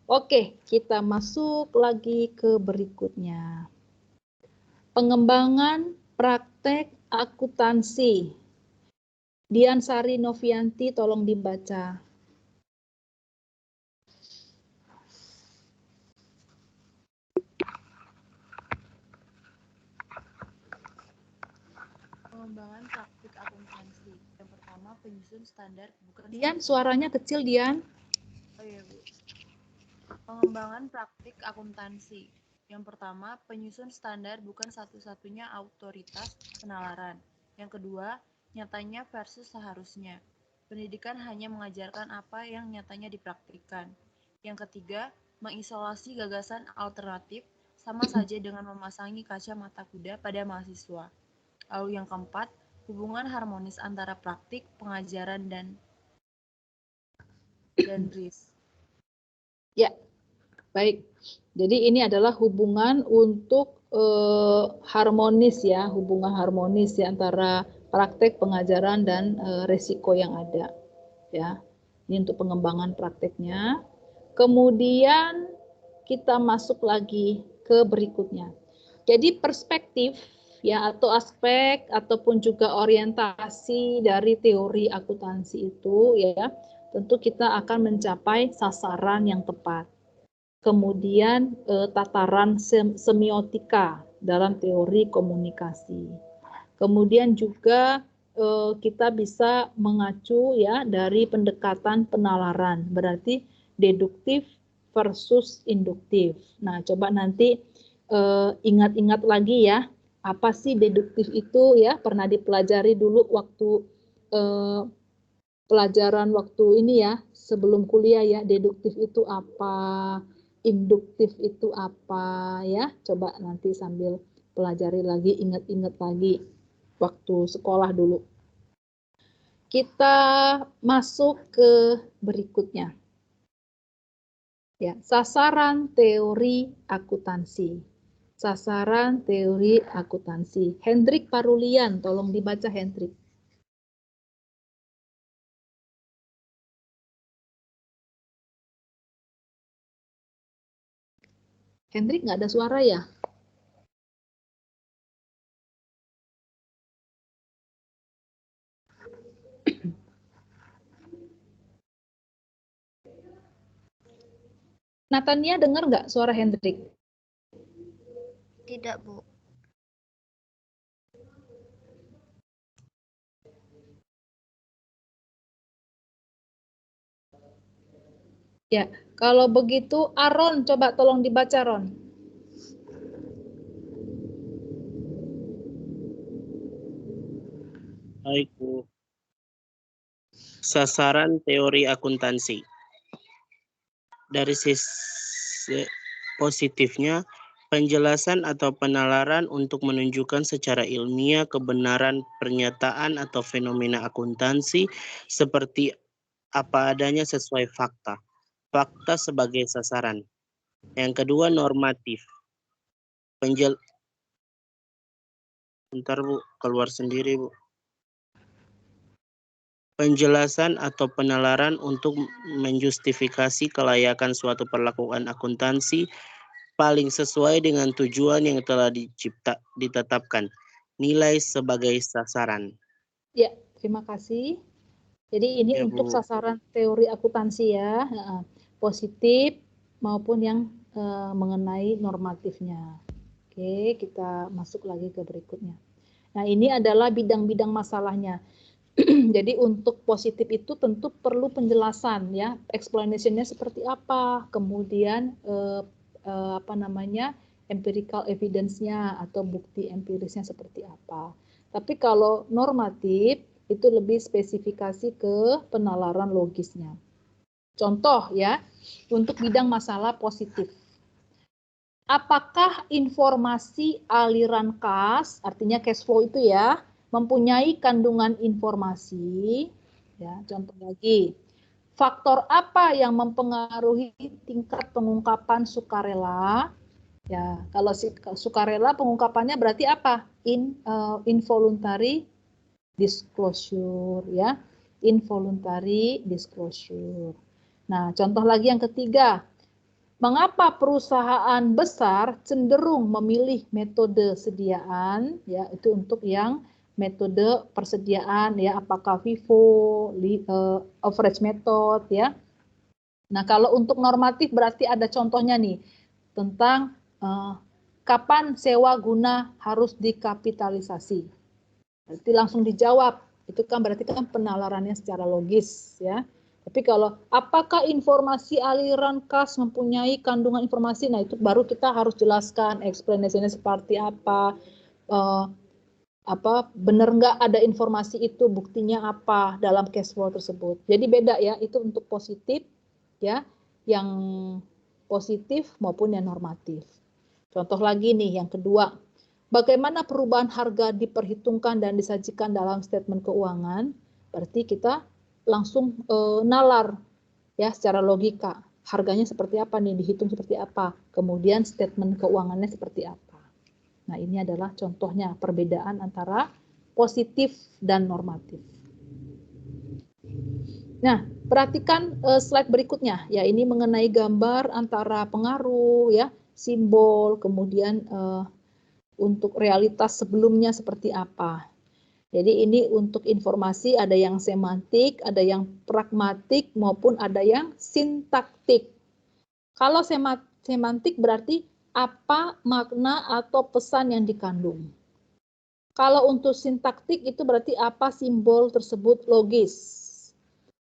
Oke, kita masuk lagi ke berikutnya. Pengembangan praktek akuntansi. Diansari Novianti, tolong dibaca. Pengembangan praktik akuntansi. Yang pertama, penyusun standar bukan. Dian, suaranya kecil, Dian. Oh iya, Bu. Pengembangan praktik akuntansi. Yang pertama, penyusun standar bukan satu-satunya autoritas penalaran. Yang kedua, nyatanya versus seharusnya. Pendidikan hanya mengajarkan apa yang nyatanya dipraktikkan. Yang ketiga, mengisolasi gagasan alternatif sama saja dengan memasangi kacamata kuda pada mahasiswa. Lalu yang keempat, hubungan harmonis antara praktik, pengajaran, dan RIS. Ya, baik. Jadi ini adalah hubungan untuk harmonis ya, hubungan harmonis ya antara praktek, pengajaran, dan resiko yang ada. Ya, ini untuk pengembangan prakteknya. Kemudian kita masuk lagi ke berikutnya. Jadi perspektif ya atau aspek ataupun juga orientasi dari teori akuntansi itu ya tentu kita akan mencapai sasaran yang tepat. Kemudian tataran semiotika dalam teori komunikasi. Kemudian juga kita bisa mengacu ya dari pendekatan penalaran, berarti deduktif versus induktif. Nah, coba nanti ingat-ingat lagi ya, apa sih deduktif itu ya, pernah dipelajari dulu waktu pelajaran waktu ini ya, sebelum kuliah ya, deduktif itu apa, induktif itu apa ya, coba nanti sambil pelajari lagi, ingat-ingat lagi waktu sekolah dulu. Kita masuk ke berikutnya. Ya, sasaran teori akuntansi. Sasaran teori akuntansi. Hendrik Parulian, tolong dibaca Hendrik. Hendrik nggak ada suara ya? Natania dengar nggak suara Hendrik? Tidak, Bu. Ya, kalau begitu Aron, coba tolong dibaca Ron. Baik, Bu. Sasaran teori akuntansi. Dari sisi positifnya, penjelasan atau penalaran untuk menunjukkan secara ilmiah kebenaran pernyataan atau fenomena akuntansi seperti apa adanya sesuai fakta. Fakta sebagai sasaran. Yang kedua, normatif. Bentar, Bu, keluar sendiri, Bu. Penjelasan atau penalaran untuk menjustifikasi kelayakan suatu perlakuan akuntansi paling sesuai dengan tujuan yang telah ditetapkan. Nilai sebagai sasaran. Ya, terima kasih. Jadi ini Ya, untuk Bu. sasaran teori akuntansi ya, positif maupun yang mengenai normatifnya. Oke, kita masuk lagi ke berikutnya. Nah, ini adalah bidang-bidang masalahnya. Jadi untuk positif itu tentu perlu penjelasan ya, explanation-nya seperti apa, kemudian empirical evidence-nya atau bukti empirisnya seperti apa. Tapi kalau normatif itu lebih spesifikasi ke penalaran logisnya. Contoh ya, untuk bidang masalah positif. Apakah informasi aliran kas, artinya cash flow itu ya, mempunyai kandungan informasi? Ya, contoh lagi. Faktor apa yang mempengaruhi tingkat pengungkapan sukarela? Ya, kalau sukarela pengungkapannya berarti apa? Involuntary disclosure ya. Involuntary disclosure. Nah, contoh lagi yang ketiga. Mengapa perusahaan besar cenderung memilih metode sediaan ya, itu untuk yang metode persediaan ya, apakah FIFO, average method ya. Nah, kalau untuk normatif berarti ada contohnya nih tentang kapan sewa guna harus dikapitalisasi. Berarti langsung dijawab. Itu kan berarti kan penalarannya secara logis ya. Tapi kalau apakah informasi aliran kas mempunyai kandungan informasi, nah itu baru kita harus jelaskan explanation-nya seperti apa, benar nggak ada informasi itu, buktinya apa dalam cash flow tersebut. Jadi beda ya, itu untuk positif ya, yang positif maupun yang normatif. Contoh lagi nih yang kedua, bagaimana perubahan harga diperhitungkan dan disajikan dalam statement keuangan? Berarti kita langsung nalar ya secara logika. Harganya seperti apa nih, dihitung seperti apa. Kemudian statement keuangannya seperti apa. Nah, ini adalah contohnya perbedaan antara positif dan normatif. Nah, perhatikan slide berikutnya. Ya, ini mengenai gambar antara pengaruh ya, simbol, kemudian untuk realitas sebelumnya seperti apa. Jadi ini untuk informasi ada yang semantik, ada yang pragmatik, maupun ada yang sintaktik. Kalau semantik berarti apa makna atau pesan yang dikandung. Kalau untuk sintaktik itu berarti apa simbol tersebut logis.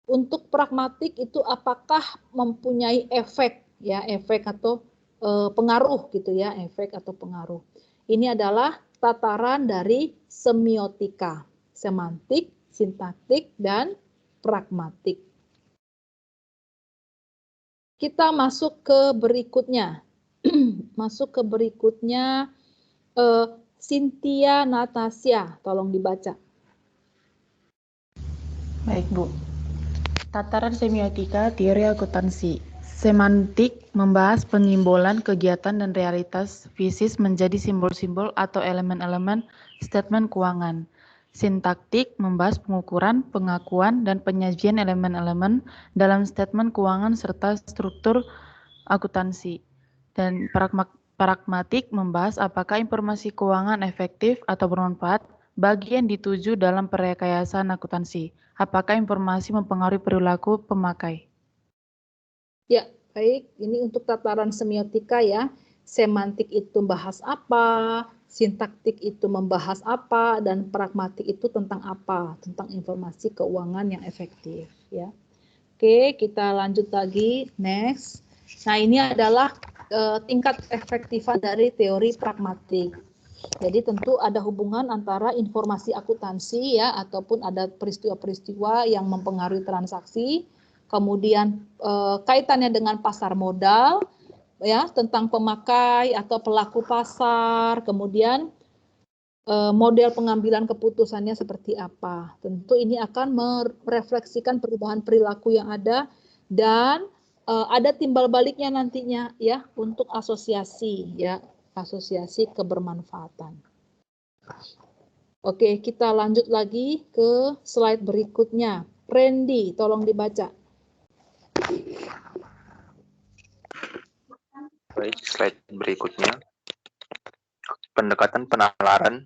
Untuk pragmatik itu apakah mempunyai efek ya, efek atau pengaruh gitu ya, efek atau pengaruh. Ini adalah tataran dari semiotika, semantik, sintaktik, dan pragmatik. Kita masuk ke berikutnya. Masuk ke berikutnya, Cynthia Natasha, tolong dibaca. Baik, Bu. Tataran semiotika teori akuntansi. Semantik membahas penyimbolan kegiatan dan realitas fisis menjadi simbol-simbol atau elemen-elemen statement keuangan. Sintaktik membahas pengukuran, pengakuan, dan penyajian elemen-elemen dalam statement keuangan serta struktur akuntansi. Dan pragmatik membahas apakah informasi keuangan efektif atau bermanfaat bagi yang dituju dalam perekayasaan akuntansi. Apakah informasi mempengaruhi perilaku pemakai. Ya, baik. Ini untuk tataran semiotika ya. Semantik itu membahas apa, sintaktik itu membahas apa, dan pragmatik itu tentang apa? Tentang informasi keuangan yang efektif ya. Oke, kita lanjut lagi. Next. Nah, ini adalah tingkat efektifan dari teori pragmatik. Jadi tentu ada hubungan antara informasi akuntansi ya ataupun ada peristiwa-peristiwa yang mempengaruhi transaksi. Kemudian kaitannya dengan pasar modal, ya tentang pemakai atau pelaku pasar, kemudian model pengambilan keputusannya seperti apa. Tentu ini akan merefleksikan perubahan perilaku yang ada dan ada timbal baliknya nantinya ya untuk asosiasi ya, asosiasi kebermanfaatan. Oke, kita lanjut lagi ke slide berikutnya. Randy, tolong dibaca. Baik, slide berikutnya. Pendekatan penalaran,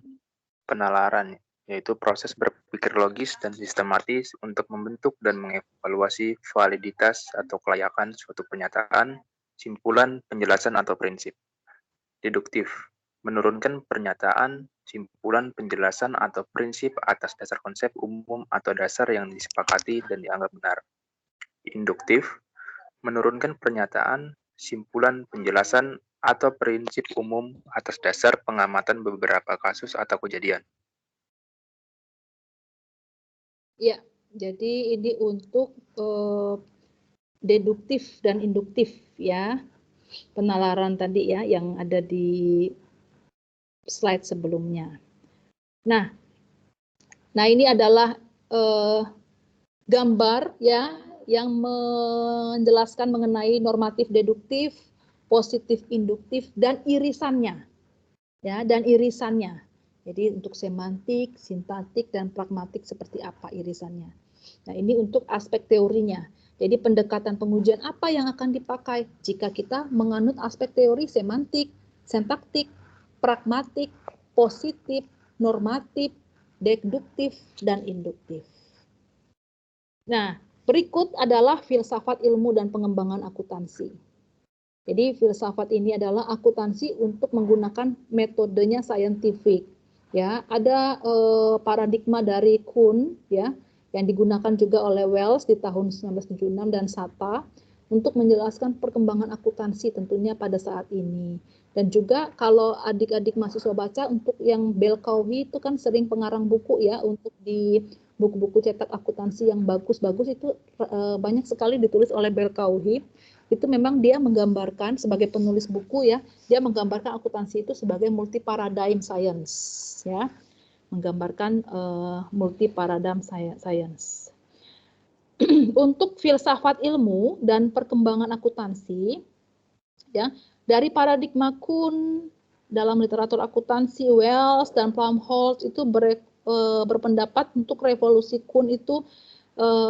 yaitu proses berpikir logis dan sistematis untuk membentuk dan mengevaluasi validitas atau kelayakan suatu pernyataan, simpulan, penjelasan, atau prinsip. Deduktif, menurunkan pernyataan, simpulan, penjelasan, atau prinsip atas dasar konsep umum atau dasar yang disepakati dan dianggap benar. Induktif, menurunkan pernyataan, simpulan, penjelasan, atau prinsip umum atas dasar pengamatan beberapa kasus atau kejadian. Ya, jadi ini untuk deduktif dan induktif ya. Penalaran tadi ya yang ada di slide sebelumnya. Nah ini adalah gambar ya yang menjelaskan mengenai normatif deduktif, positif induktif dan irisannya. Ya, dan irisannya. Jadi untuk semantik, sintaktik dan pragmatik seperti apa irisannya. Nah, ini untuk aspek teorinya. Jadi pendekatan pengujian apa yang akan dipakai jika kita menganut aspek teori semantik, sintaktik, pragmatik, positif, normatif, deduktif dan induktif. Nah, berikut adalah filsafat ilmu dan pengembangan akuntansi. Jadi filsafat ini adalah akuntansi untuk menggunakan metodenya saintifik. Ya, ada paradigma dari Kuhn ya yang digunakan juga oleh Wells di tahun 1976 dan Sata untuk menjelaskan perkembangan akuntansi tentunya pada saat ini. Dan juga kalau adik-adik mahasiswa baca untuk yang Belkauhi itu kan sering pengarang buku ya untuk di buku-buku cetak akuntansi yang bagus-bagus itu banyak sekali ditulis oleh Belkauhi. Itu memang dia menggambarkan sebagai penulis buku ya, dia menggambarkan akuntansi itu sebagai multi paradigm science ya, menggambarkan multi paradigm science. Untuk filsafat ilmu dan perkembangan akuntansi ya, dari paradigma Kuhn dalam literatur akuntansi, Wells dan Plumholt itu berpendapat untuk revolusi Kuhn itu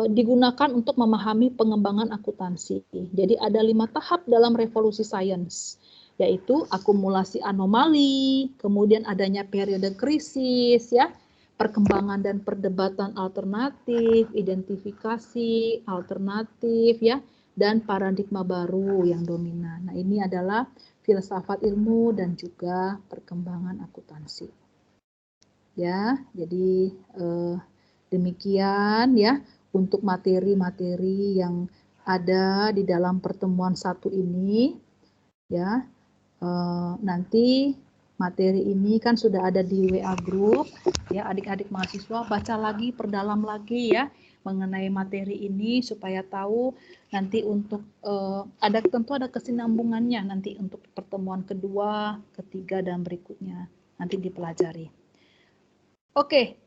digunakan untuk memahami pengembangan akuntansi. Jadi ada 5 tahap dalam revolusi sains, yaitu akumulasi anomali, kemudian adanya periode krisis, ya, perkembangan dan perdebatan alternatif, identifikasi alternatif, ya, dan paradigma baru yang dominan. Nah, ini adalah filsafat ilmu dan juga perkembangan akuntansi. Ya, jadi demikian ya untuk materi-materi yang ada di dalam pertemuan satu ini ya. Nanti materi ini kan sudah ada di WA group ya, adik-adik mahasiswa baca lagi, perdalam lagi ya mengenai materi ini supaya tahu nanti untuk tentu ada kesinambungannya nanti untuk pertemuan kedua, ketiga dan berikutnya nanti dipelajari. Oke,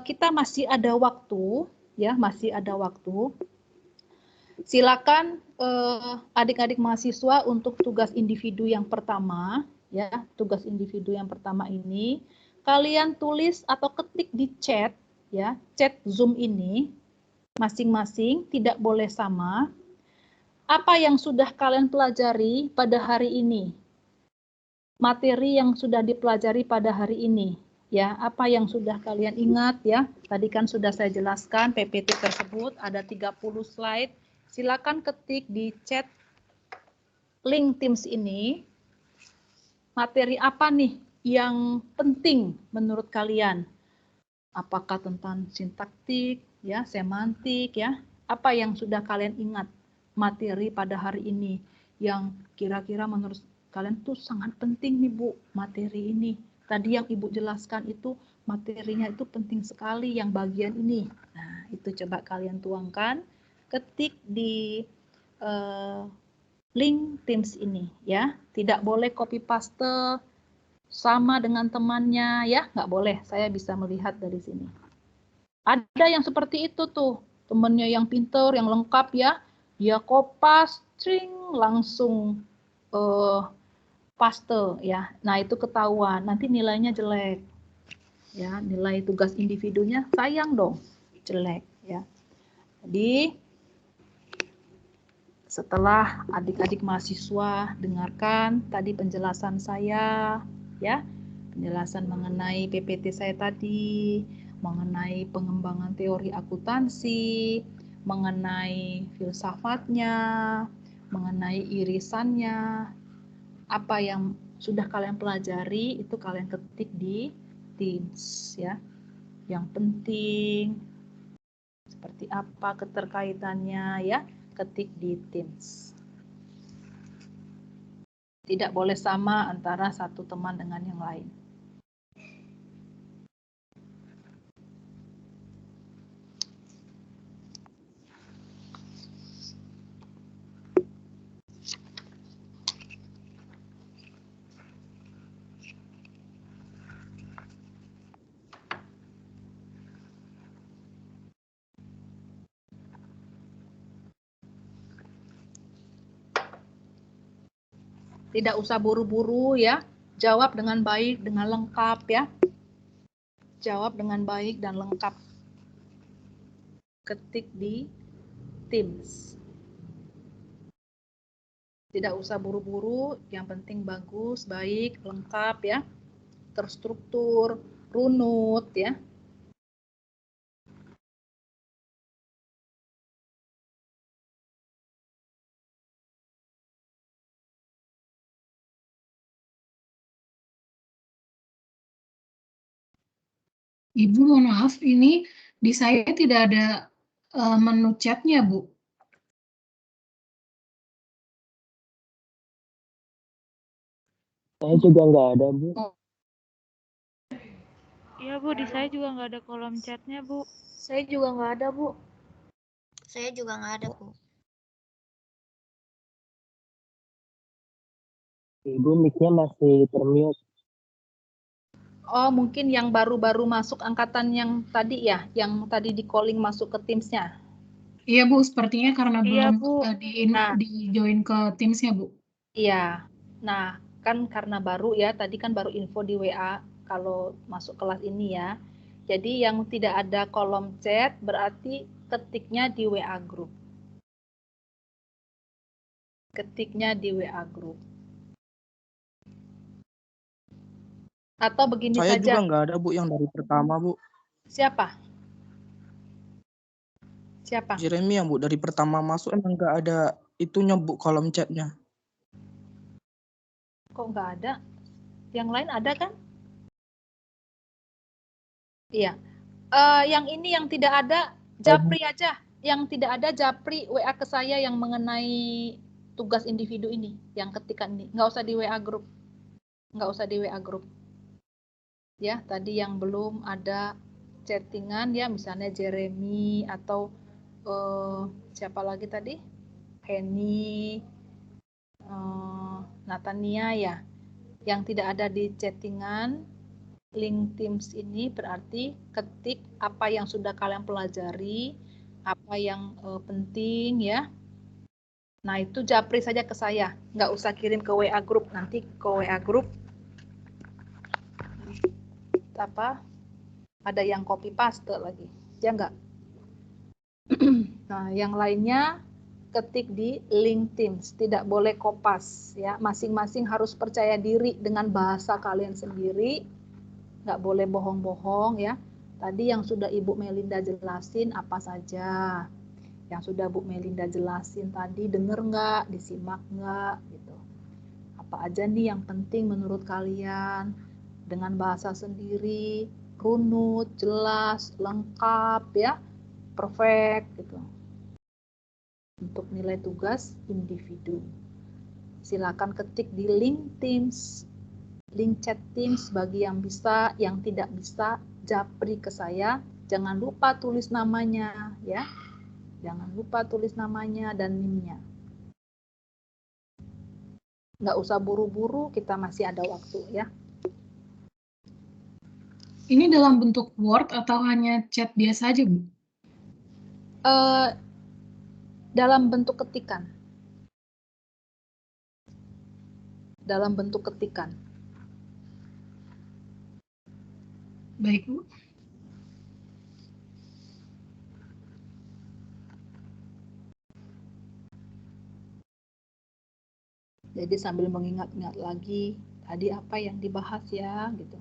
kita masih ada waktu ya, masih ada waktu. Silakan adik-adik mahasiswa untuk tugas individu yang pertama, ya, tugas individu yang pertama ini kalian tulis atau ketik di chat, ya, chat Zoom ini masing-masing, tidak boleh sama. Apa yang sudah kalian pelajari pada hari ini? Materi yang sudah dipelajari pada hari ini, ya, apa yang sudah kalian ingat, ya. Tadi kan sudah saya jelaskan PPT tersebut ada 30 slide. Silakan ketik di chat link Teams ini materi apa nih yang penting menurut kalian? Apakah tentang sintaktik, ya, semantik, ya? Apa yang sudah kalian ingat materi pada hari ini yang kira-kira menurut kalian tuh sangat penting nih Bu, materi ini. Tadi yang Ibu jelaskan itu materinya itu penting sekali yang bagian ini. Nah, itu coba kalian tuangkan, ketik di link Teams ini, ya. Tidak boleh copy paste sama dengan temannya, ya, nggak boleh. Saya bisa melihat dari sini. Ada yang seperti itu tuh, temennya yang pinter, yang lengkap, ya, dia kopas, string, langsung paste, ya. Nah, itu ketahuan, nanti nilainya jelek, ya, nilai tugas individunya sayang dong, jelek, ya. Jadi setelah adik-adik mahasiswa dengarkan tadi penjelasan saya, ya, penjelasan mengenai PPT saya tadi, mengenai pengembangan teori akuntansi, mengenai filsafatnya, mengenai irisannya, apa yang sudah kalian pelajari itu kalian ketik di Teams, ya. Yang penting seperti apa keterkaitannya, ya, ketik di Teams. Tidak boleh sama antara satu teman dengan yang lain. Tidak usah buru-buru, ya. Jawab dengan baik, dengan lengkap, ya. Jawab dengan baik dan lengkap. Ketik di Teams. Tidak usah buru-buru, yang penting bagus, baik, lengkap, ya. Terstruktur, runut, ya. Ibu, mohon maaf, ini di saya tidak ada menu chatnya, Bu. Saya juga nggak ada, Bu. Iya Bu, di saya juga nggak ada kolom chatnya Bu. Saya juga nggak ada, Bu. Saya juga nggak ada, Bu. Ibu mic-nya masih termute. Oh, mungkin yang baru-baru masuk angkatan yang tadi, ya, yang tadi di calling masuk ke Teams-nya. Iya Bu, sepertinya karena Iya, belum Bu. di join ke Teams-nya, Bu. Iya. Nah, kan karena baru, ya, tadi kan baru info di WA kalau masuk kelas ini, ya. Jadi yang tidak ada kolom chat berarti ketiknya di WA group. Ketiknya di WA group. Atau begini Saya saja. juga nggak ada, Bu, yang dari pertama, Bu. Siapa? Siapa? Jeremy yang, Bu, dari pertama masuk emang nggak ada itunya, Bu, kolom chatnya. Kok nggak ada? Yang lain ada kan? Iya. Yang ini yang tidak ada, Japri aja. Yang tidak ada, Japri WA ke saya yang mengenai tugas individu ini, yang ketikan ini. Nggak usah di WA group. Nggak usah di WA group. Ya, tadi yang belum ada chattingan, ya, misalnya Jeremy atau siapa lagi tadi? Henny, Natania, ya. Yang tidak ada di chattingan, link Teams ini berarti ketik apa yang sudah kalian pelajari, apa yang penting, ya. Nah, itu japri saja ke saya. Nggak usah kirim ke WA group. Nanti ke WA group ada yang copy paste lagi. Ya nggak? Nah, yang lainnya ketik di link Teams. Tidak boleh kopas. Ya, masing-masing harus percaya diri dengan bahasa kalian sendiri. Nggak boleh bohong-bohong ya. Tadi yang sudah Ibu Melinda jelasin apa saja. Yang sudah Bu Melinda jelasin tadi, denger nggak, disimak nggak, gitu. Apa aja nih yang penting menurut kalian, dengan bahasa sendiri, runut, jelas, lengkap, ya, perfect, gitu. Untuk nilai tugas individu. Silakan ketik di link Teams, link chat Teams bagi yang bisa, yang tidak bisa, japri ke saya. Jangan lupa tulis namanya, ya. Jangan lupa tulis namanya dan NIM-nya. Nggak usah buru-buru, kita masih ada waktu ya. Ini dalam bentuk Word atau hanya chat biasa aja, Bu? Dalam bentuk ketikan. Dalam bentuk ketikan. Baik, Bu. Jadi sambil mengingat-ingat lagi, tadi apa yang dibahas ya, gitu.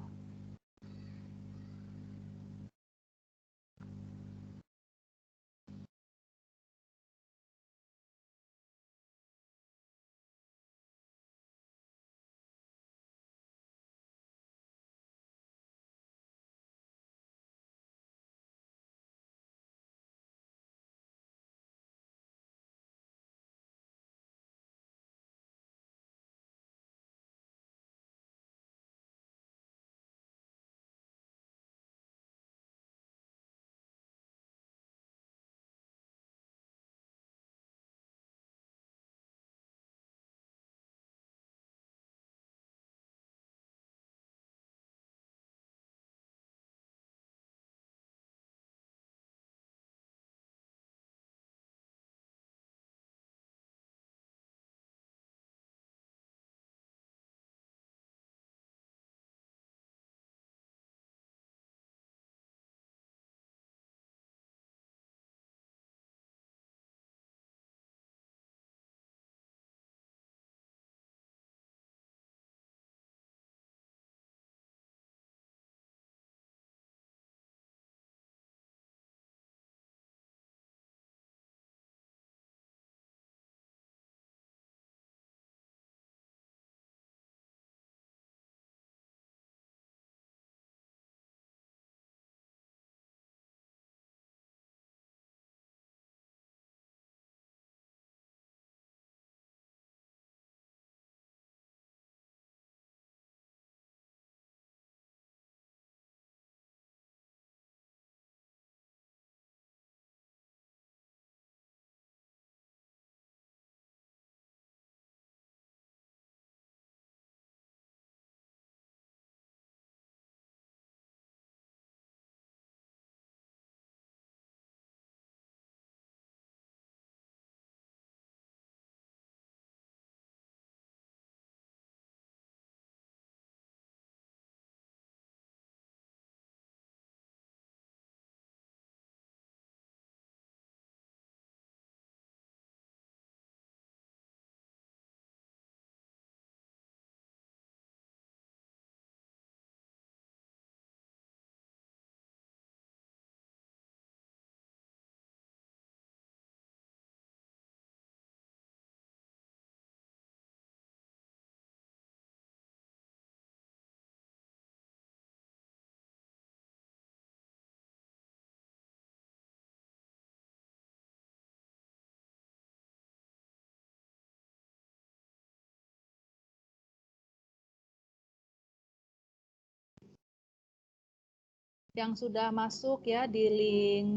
Yang sudah masuk ya di link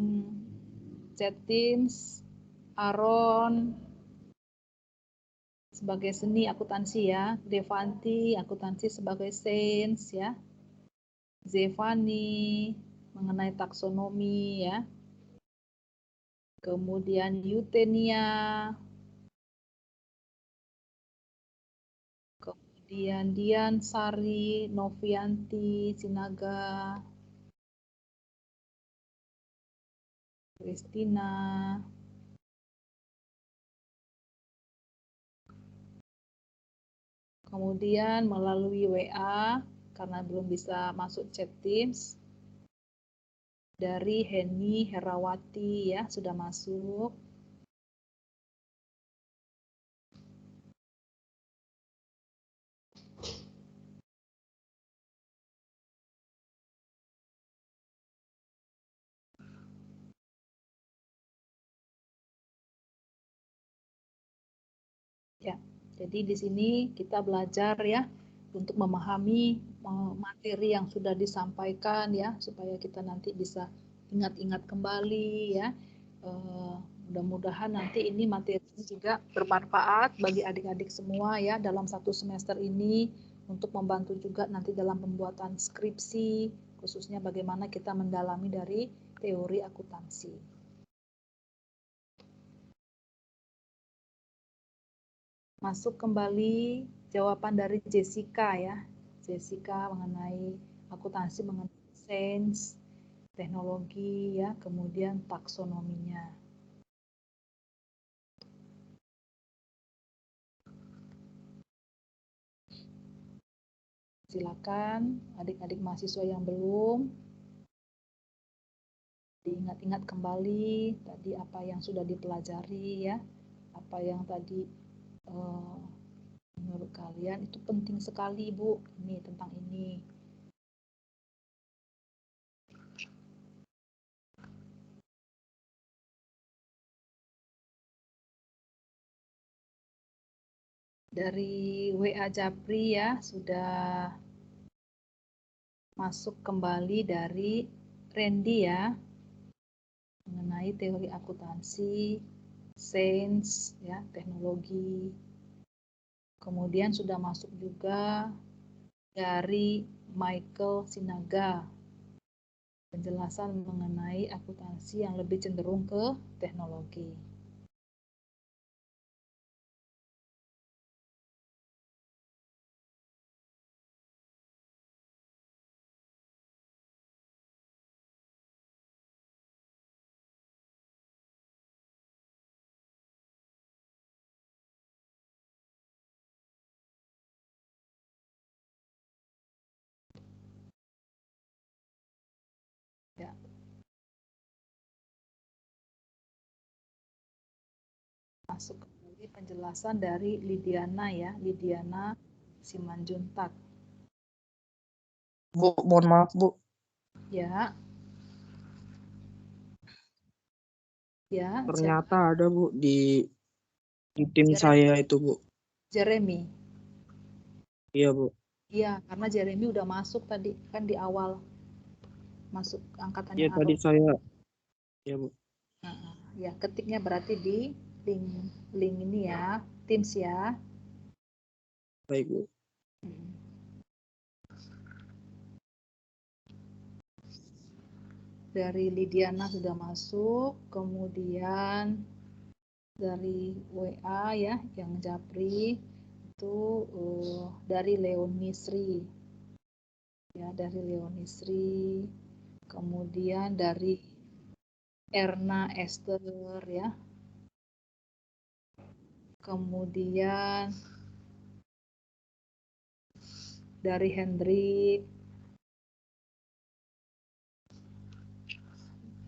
chat Teams, Aaron sebagai seni akuntansi ya, Devanti akuntansi sebagai sains ya, Zevani mengenai taksonomi ya, kemudian Eutenia Kemudian Dian Sari Novianti Sinaga, Kristina, kemudian melalui WA karena belum bisa masuk chat Teams dari Heni Herawati ya sudah masuk. Ya, jadi di sini kita belajar ya untuk memahami materi yang sudah disampaikan ya supaya kita nanti bisa ingat-ingat kembali ya. Mudah-mudahan nanti ini materi juga bermanfaat bagi adik-adik semua ya dalam satu semester ini untuk membantu juga nanti dalam pembuatan skripsi khususnya bagaimana kita mendalami dari teori akuntansi. Masuk kembali jawaban dari Jessica ya. Jessica mengenai akuntansi mengenai sains, teknologi ya, kemudian taksonominya. Silakan adik-adik mahasiswa yang belum diingat-ingat kembali tadi apa yang sudah dipelajari ya, apa yang tadi menurut kalian itu penting sekali Bu, ini tentang ini. Dari WA Japri ya sudah masuk kembali dari Randy ya mengenai teori akuntansi, sains ya, teknologi. Kemudian sudah masuk juga dari Michael Sinaga penjelasan mengenai akuntansi yang lebih cenderung ke teknologi. Ya. Masuk kembali penjelasan dari Lidiana ya, Lidiana Simanjuntak. Bu, mohon maaf Bu. Ya. Ya. Ternyata ada Bu di tim saya itu Bu. Jeremy. Iya Bu. Iya, karena Jeremy udah masuk tadi kan di awal. Masuk angkatannya. Iya tadi saya. Iya Bu. Nah, ya ketiknya berarti di link ini ya, Teams ya. Baik Bu. Dari Lidiana sudah masuk, kemudian dari WA ya yang Japri itu dari Leonisri ya, dari Leonisri, kemudian dari Erna Esther ya, kemudian dari Hendrik,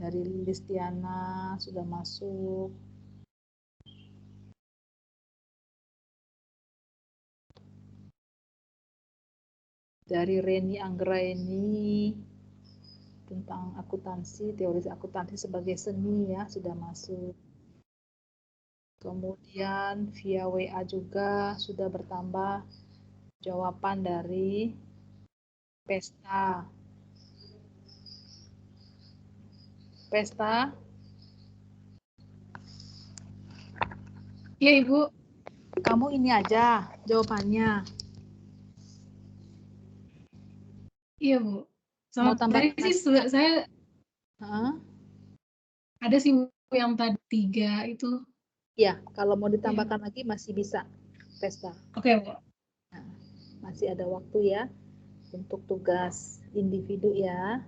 dari Listiana sudah masuk. Dari Reni Anggraeni tentang akuntansi, teori akuntansi sebagai seni ya sudah masuk. Kemudian via WA juga sudah bertambah jawaban dari Pesta. Pesta? Iya Ibu. Kamu ini aja jawabannya. Iya Bu. Mau tambah Tadi sih saya ada sih Bu yang tadi 3 itu. Ya, kalau mau ditambahkan lagi masih bisa, Pesta. Oke Bu. Nah, Masih ada waktu ya untuk tugas individu ya.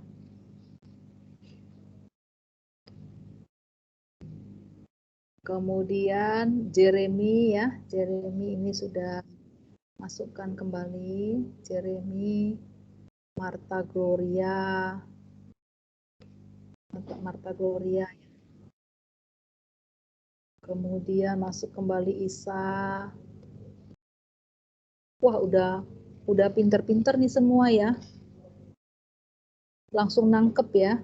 Kemudian Jeremy ya, Jeremy ini sudah masukkan kembali, Jeremy, Marta Gloria, Marta Gloria. Kemudian masuk kembali Isa. Wah, udah pinter-pinter nih semua ya. Langsung nangkep ya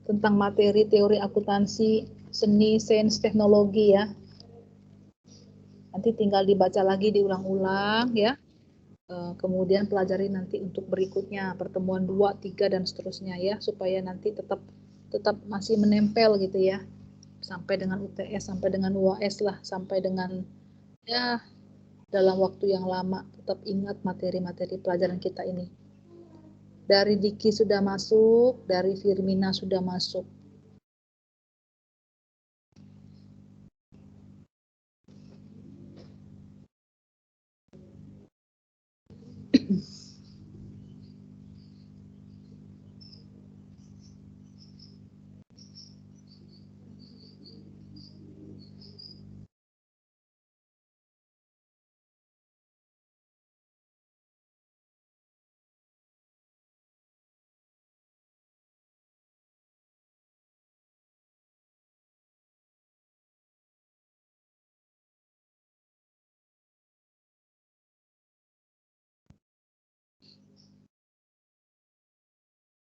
tentang materi teori akuntansi, seni, sains, teknologi ya. Nanti tinggal dibaca lagi, diulang-ulang ya. Kemudian pelajari nanti untuk berikutnya, pertemuan 2, 3, dan seterusnya ya, supaya nanti tetap masih menempel gitu ya. Sampai dengan UTS, sampai dengan UAS lah, sampai dengan ya dalam waktu yang lama, tetap ingat materi-materi pelajaran kita ini. Dari Diki sudah masuk, dari Firmina sudah masuk.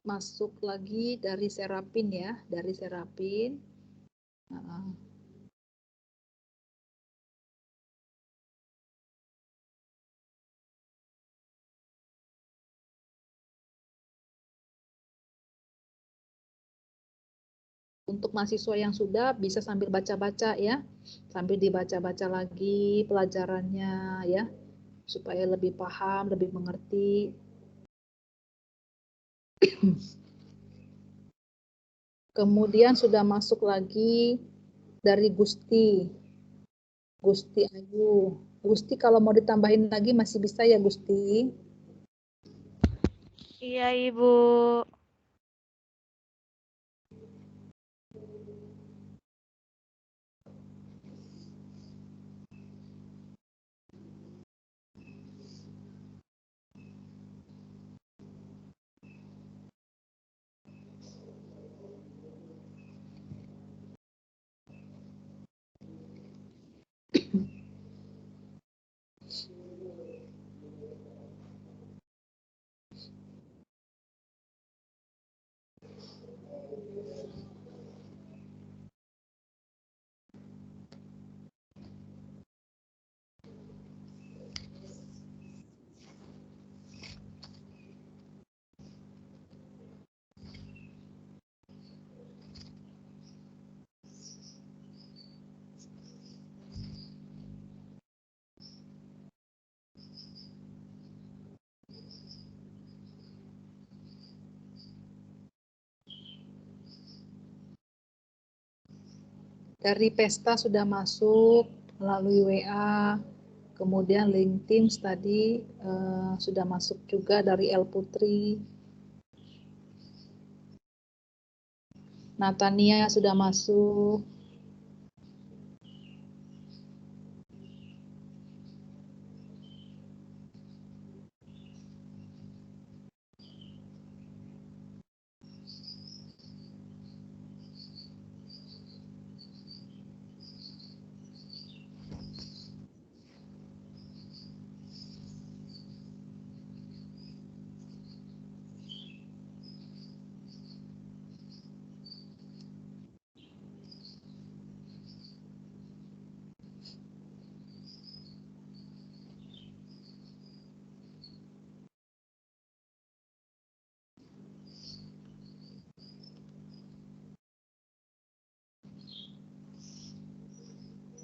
Masuk lagi dari Serapin ya, dari Serapin. Untuk mahasiswa yang sudah bisa sambil baca-baca ya, sambil dibaca-baca lagi pelajarannya ya, supaya lebih paham, lebih mengerti. Kemudian sudah masuk lagi dari Gusti Ayu. Gusti kalau mau ditambahin lagi masih bisa ya Gusti? Iya Ibu. Dari Pesta sudah masuk melalui WA, kemudian link Teams tadi sudah masuk juga dari El Putri. Natania sudah masuk.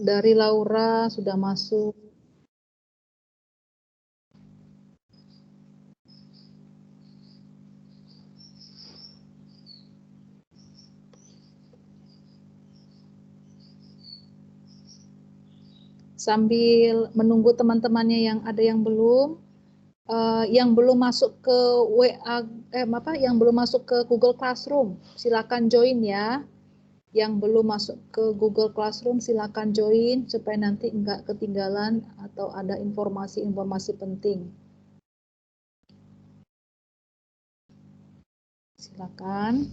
Dari Laura sudah masuk. Sambil menunggu teman-temannya yang ada yang belum, yang belum masuk ke yang belum masuk ke Google Classroom, silakan join ya. Yang belum masuk ke Google Classroom silakan join supaya nanti nggak ketinggalan atau ada informasi-informasi penting. Silakan.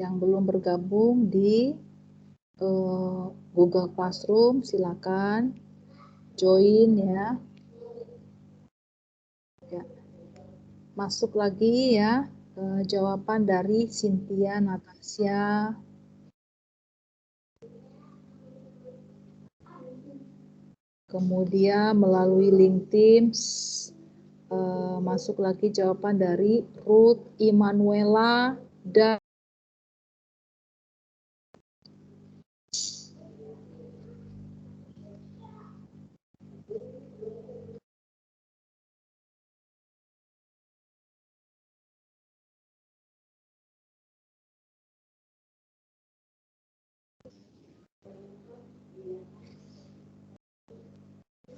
Yang belum bergabung di Google Classroom, silakan join ya. Ya. Masuk lagi ya jawaban dari Cynthia Natasha. Kemudian melalui link Teams masuk lagi jawaban dari Ruth Immanuela dan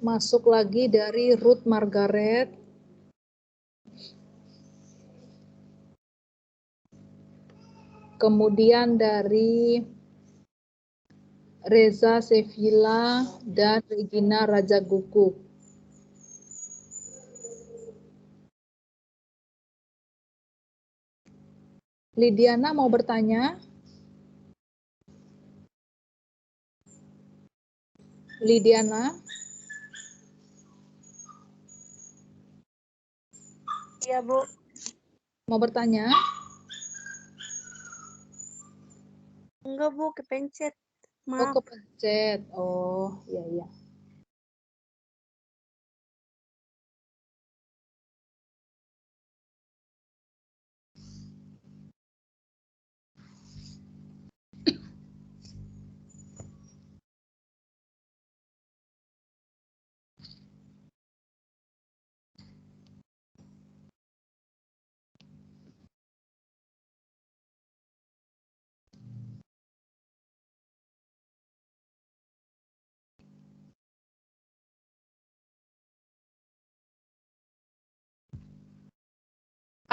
masuk lagi dari Ruth Margaret. Kemudian dari Reza Sevilla dan Regina Rajagukuk. Lidiana mau bertanya? Lidiana? Iya, Bu. Mau bertanya? Enggak, Bu, kepencet. Oh, Maaf. kepencet. Oh, iya, iya.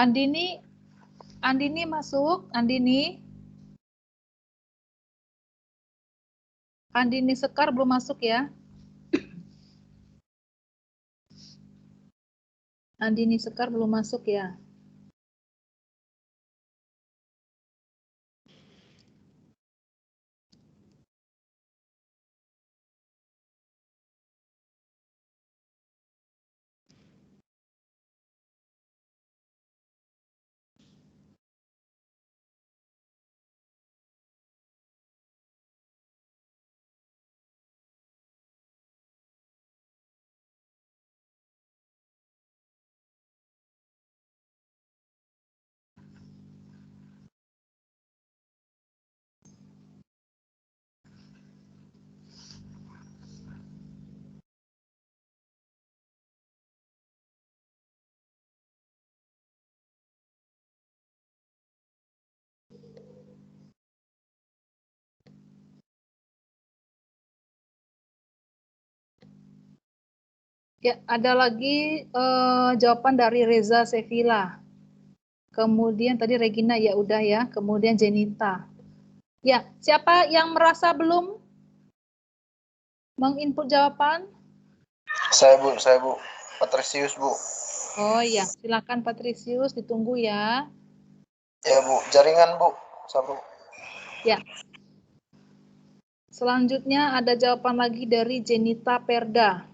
Andini masuk, Andini Sekar belum masuk ya? Andini Sekar belum masuk ya? Ya, ada lagi jawaban dari Reza Sevilla. Kemudian tadi Regina ya udah ya, kemudian Jenita. Ya, siapa yang merasa belum menginput jawaban? Saya Bu. Patrisius, Bu. Oh iya, silakan Patrisius, ditunggu ya. Ya, Bu. Jaringan, Bu. Sabu. Ya. Selanjutnya ada jawaban lagi dari Jenita Perda.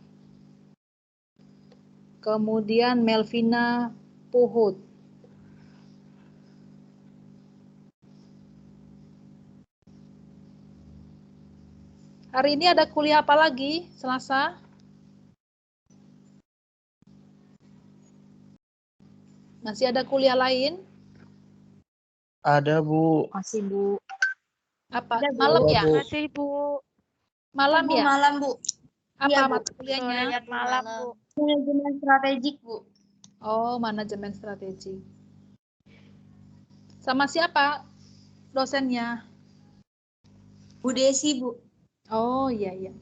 Kemudian Melvina Puhut. Hari ini ada kuliah apa lagi, Selasa? Masih ada kuliah lain? Ada, Bu. Masih, Bu. Apa? Ada, Bu. Malam ya? Masih, Bu. Malam ya? Malam, Bu. Apa Iya, Bu. mata kuliahnya? Sore dan malam, Bu. Manajemen strategik, Bu. Oh, manajemen strategi. Sama siapa dosennya? Bu Desi, Bu. Oh, iya, iya.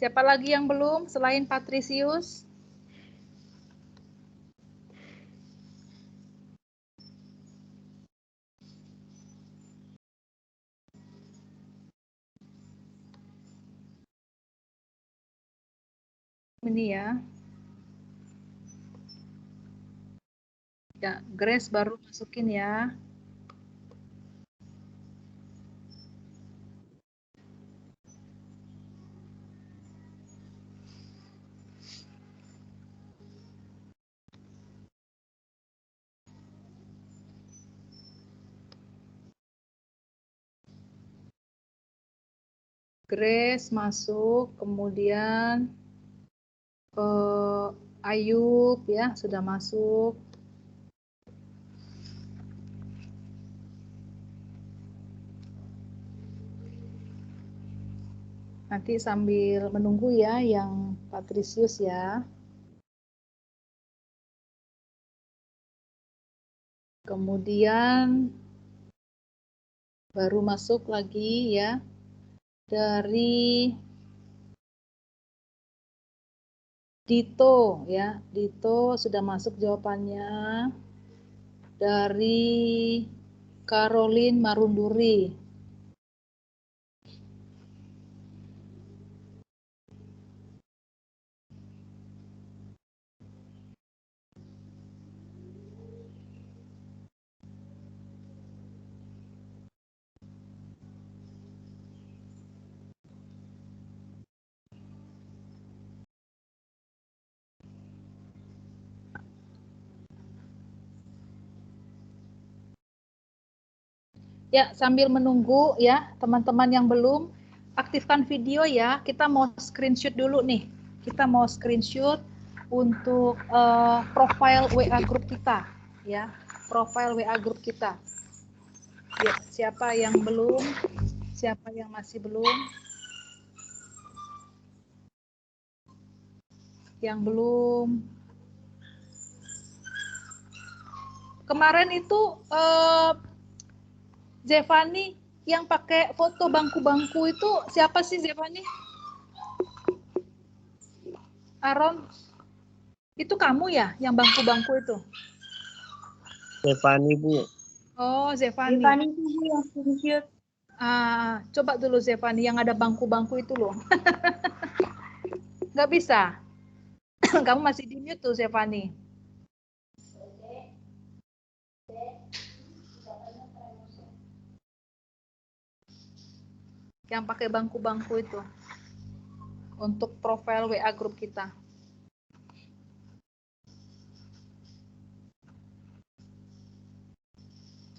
Siapa lagi yang belum selain Patricius? Ini ya. Ya, Grace baru masukin ya. Grace masuk, kemudian Ayub ya sudah masuk. Nanti sambil menunggu ya yang Patricius ya. Kemudian baru masuk lagi ya dari Dito ya. Dito sudah masuk jawabannya. Dari Caroline Marunduri. Ya, sambil menunggu ya, teman-teman yang belum, aktifkan video ya. Kita mau screenshot dulu nih. Kita mau screenshot untuk profile WA grup kita ya. Profile WA grup kita. Ya, siapa yang belum? Siapa yang masih belum? Yang belum. Kemarin itu Zevani yang pakai foto bangku-bangku itu siapa sih Zevani? Aaron, itu kamu ya yang bangku-bangku itu? Stefani, Bu. Oh, Zevani. Zevani itu Bu yang screenshot. Coba dulu Zevani yang ada bangku-bangku itu loh. Nggak bisa. Kamu masih di mute tuh Zevani. Yang pakai bangku-bangku itu. Untuk profil WA grup kita.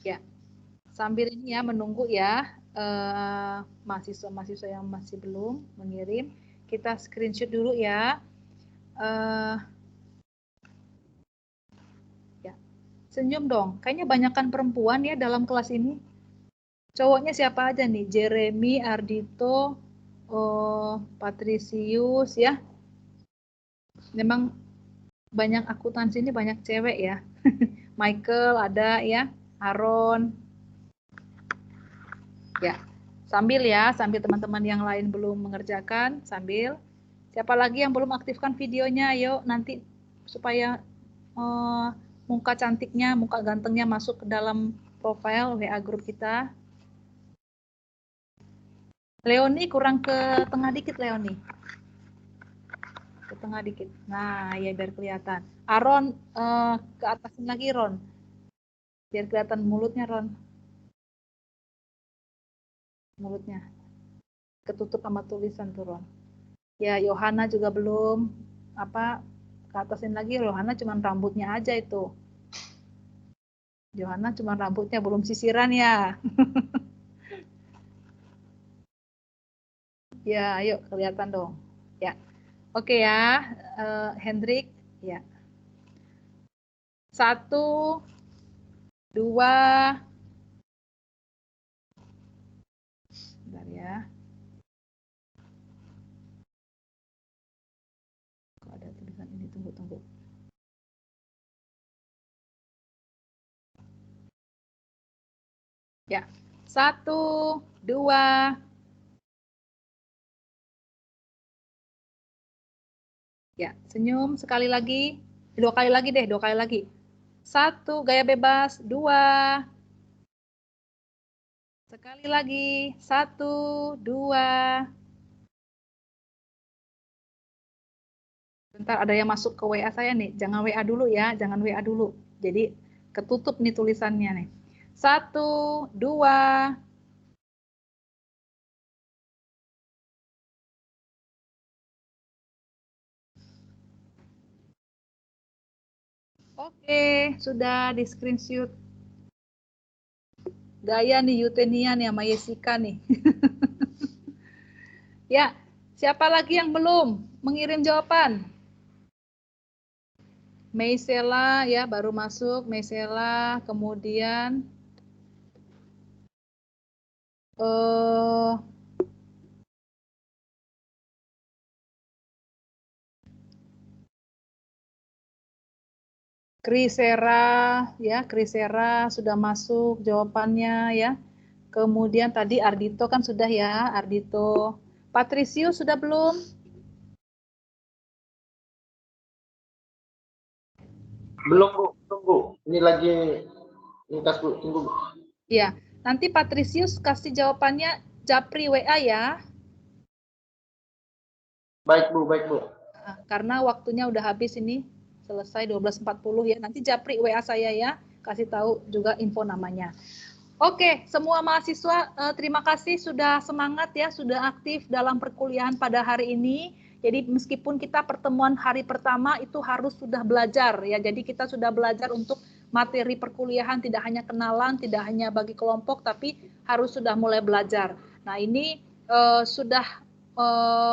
Ya. Sambil ini ya menunggu ya mahasiswa-mahasiswa yang masih belum mengirim. Kita screenshot dulu ya. Ya. Senyum dong. Kayaknya banyakkan perempuan ya dalam kelas ini. Cowoknya siapa aja nih? Jeremy, Ardito, Patricius ya. Memang banyak akuntansi ini banyak cewek ya. Michael ada ya, Aaron. Ya. Sambil teman-teman yang lain belum mengerjakan, sambil. Siapa lagi yang belum aktifkan videonya? Ayo nanti supaya muka cantiknya, muka gantengnya masuk ke dalam profile WA grup kita. Leoni kurang ke tengah dikit Leoni. Ke tengah dikit. Nah, ya biar kelihatan. Aaron ke atasin lagi Ron. Biar kelihatan mulutnya Ron. Mulutnya. Ketutup sama tulisan tuh Ron. Ya, Yohana juga belum ke atasin lagi, Johanna cuma rambutnya aja itu. Johanna cuma rambutnya, belum sisiran ya. Ya, ayo kelihatan dong. Ya, oke ya, Hendrik. Ya, 1, 2. Bentar ya. Kok ada tulisan ini, tunggu. Ya, 1, 2. Ya, senyum sekali lagi. 2 kali lagi deh, 2 kali lagi. 1, gaya bebas. 2. Sekali lagi. 1, 2. Bentar, ada yang masuk ke WA saya nih. Jangan WA dulu ya, jangan WA dulu. Jadi ketutup nih tulisannya nih. 1, 2. Oke, sudah di screenshot. Gaya nih Yutenia nih sama Yesika nih. Ya, siapa lagi yang belum mengirim jawaban? Meisela ya, baru masuk Meisela, kemudian Krisera ya, Krisera sudah masuk jawabannya ya. Kemudian tadi Ardito kan sudah ya, Ardito. Patricio sudah belum? Belum Bu, tunggu. Ini lagi lintas Bu, tunggu Bu. Ya, nanti Patricius kasih jawabannya Japri WA ya. Baik Bu, baik Bu. Karena waktunya udah habis ini, selesai 12.40 ya. Nanti Japri WA saya ya, kasih tahu juga info namanya. Oke, semua mahasiswa terima kasih sudah semangat ya, sudah aktif dalam perkuliahan pada hari ini. Jadi meskipun kita pertemuan hari pertama itu harus sudah belajar ya. Jadi kita sudah belajar untuk materi perkuliahan, tidak hanya kenalan, tidak hanya bagi kelompok, tapi harus sudah mulai belajar. Nah ini sudah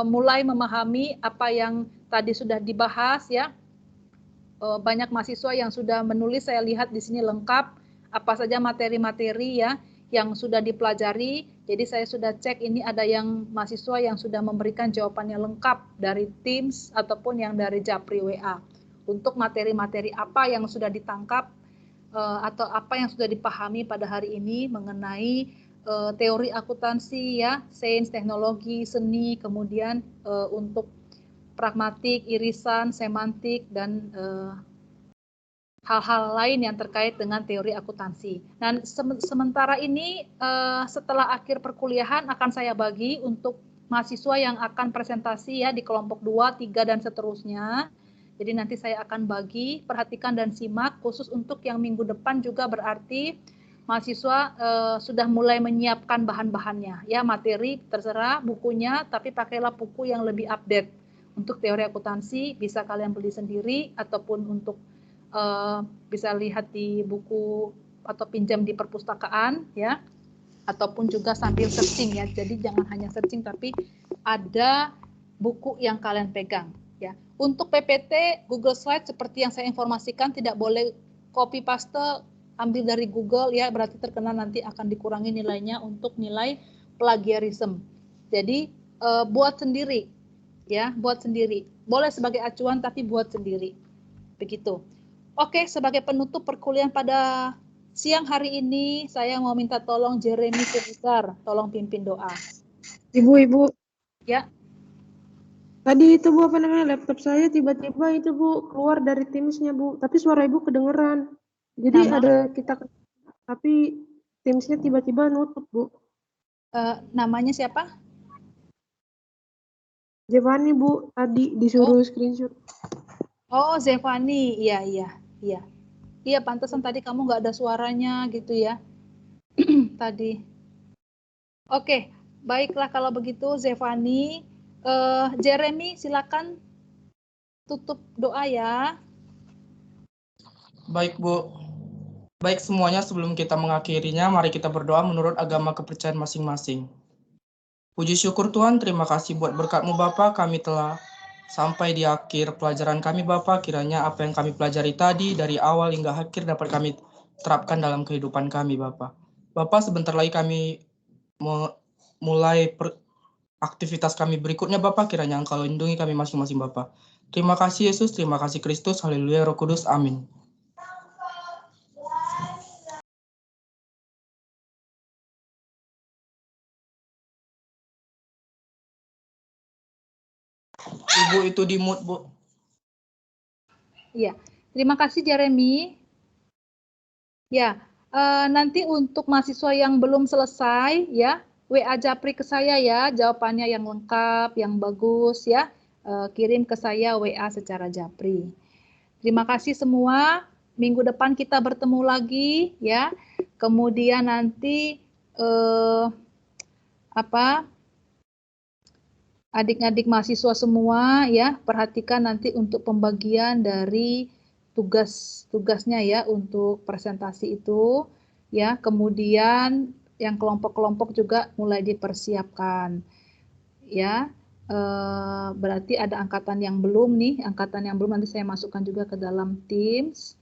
mulai memahami apa yang tadi sudah dibahas ya. Banyak mahasiswa yang sudah menulis, saya lihat di sini lengkap apa saja materi-materi ya yang sudah dipelajari. Jadi saya sudah cek ini ada yang mahasiswa yang sudah memberikan jawabannya lengkap dari Teams ataupun yang dari Japri WA. Untuk materi-materi apa yang sudah ditangkap atau apa yang sudah dipahami pada hari ini mengenai teori akuntansi ya, sains, teknologi, seni, kemudian untuk pragmatik, irisan, semantik, dan hal-hal lain yang terkait dengan teori akuntansi. Dan sementara ini setelah akhir perkuliahan akan saya bagi untuk mahasiswa yang akan presentasi ya di kelompok 2, 3, dan seterusnya. Jadi nanti saya akan bagi, perhatikan dan simak, khusus untuk yang minggu depan juga berarti mahasiswa sudah mulai menyiapkan bahan-bahannya. Ya, materi terserah bukunya, tapi pakailah buku yang lebih update. Untuk teori akuntansi bisa kalian beli sendiri ataupun untuk bisa lihat di buku atau pinjam di perpustakaan ya, ataupun juga sambil searching ya. Jadi jangan hanya searching tapi ada buku yang kalian pegang ya. Untuk PPT Google Slide seperti yang saya informasikan tidak boleh copy paste ambil dari Google ya, berarti terkena nanti akan dikurangi nilainya untuk nilai plagiarism. Jadi buat sendiri ya, buat sendiri. Boleh sebagai acuan tapi buat sendiri. Begitu. Oke, sebagai penutup perkuliahan pada siang hari ini, saya mau minta tolong Jeremy Sebesar, tolong pimpin doa. Ibu. Ya. Tadi itu Bu, apa namanya, laptop saya tiba-tiba itu Bu, keluar dari Teams-nya Bu, tapi suara Ibu kedengeran. Jadi ada kita, tapi Teams-nya tiba-tiba nutup Bu. Namanya siapa? Jevani Bu, tadi disuruh screenshot. Oh, Zevani, iya. Iya, pantesan tadi kamu nggak ada suaranya gitu ya. Tadi. Oke, baiklah kalau begitu Zevani. Jeremy, silakan tutup doa ya. Baik, Bu. Baik semuanya, sebelum kita mengakhirinya, mari kita berdoa menurut agama kepercayaan masing-masing. Puji syukur Tuhan, terima kasih buat berkat-Mu Bapa, kami telah sampai di akhir pelajaran kami Bapa. Kiranya apa yang kami pelajari tadi dari awal hingga akhir dapat kami terapkan dalam kehidupan kami Bapa. Bapa, sebentar lagi kami mulai aktivitas kami berikutnya Bapa, kiranya Engkau lindungi kami masing-masing Bapa. Terima kasih Yesus, terima kasih Kristus, haleluya, Roh Kudus, amin. Ibu itu di mute, Bu. Iya, terima kasih Jeremy. Ya, nanti untuk mahasiswa yang belum selesai ya, WA Japri ke saya ya, jawabannya yang lengkap, yang bagus ya, kirim ke saya WA secara Japri. Terima kasih semua. Minggu depan kita bertemu lagi ya. Kemudian nanti adik-adik mahasiswa semua ya, perhatikan nanti untuk pembagian dari tugasnya ya untuk presentasi itu ya. Kemudian yang kelompok-kelompok juga mulai dipersiapkan ya. Berarti ada angkatan yang belum nih, angkatan yang belum nanti saya masukkan juga ke dalam Teams.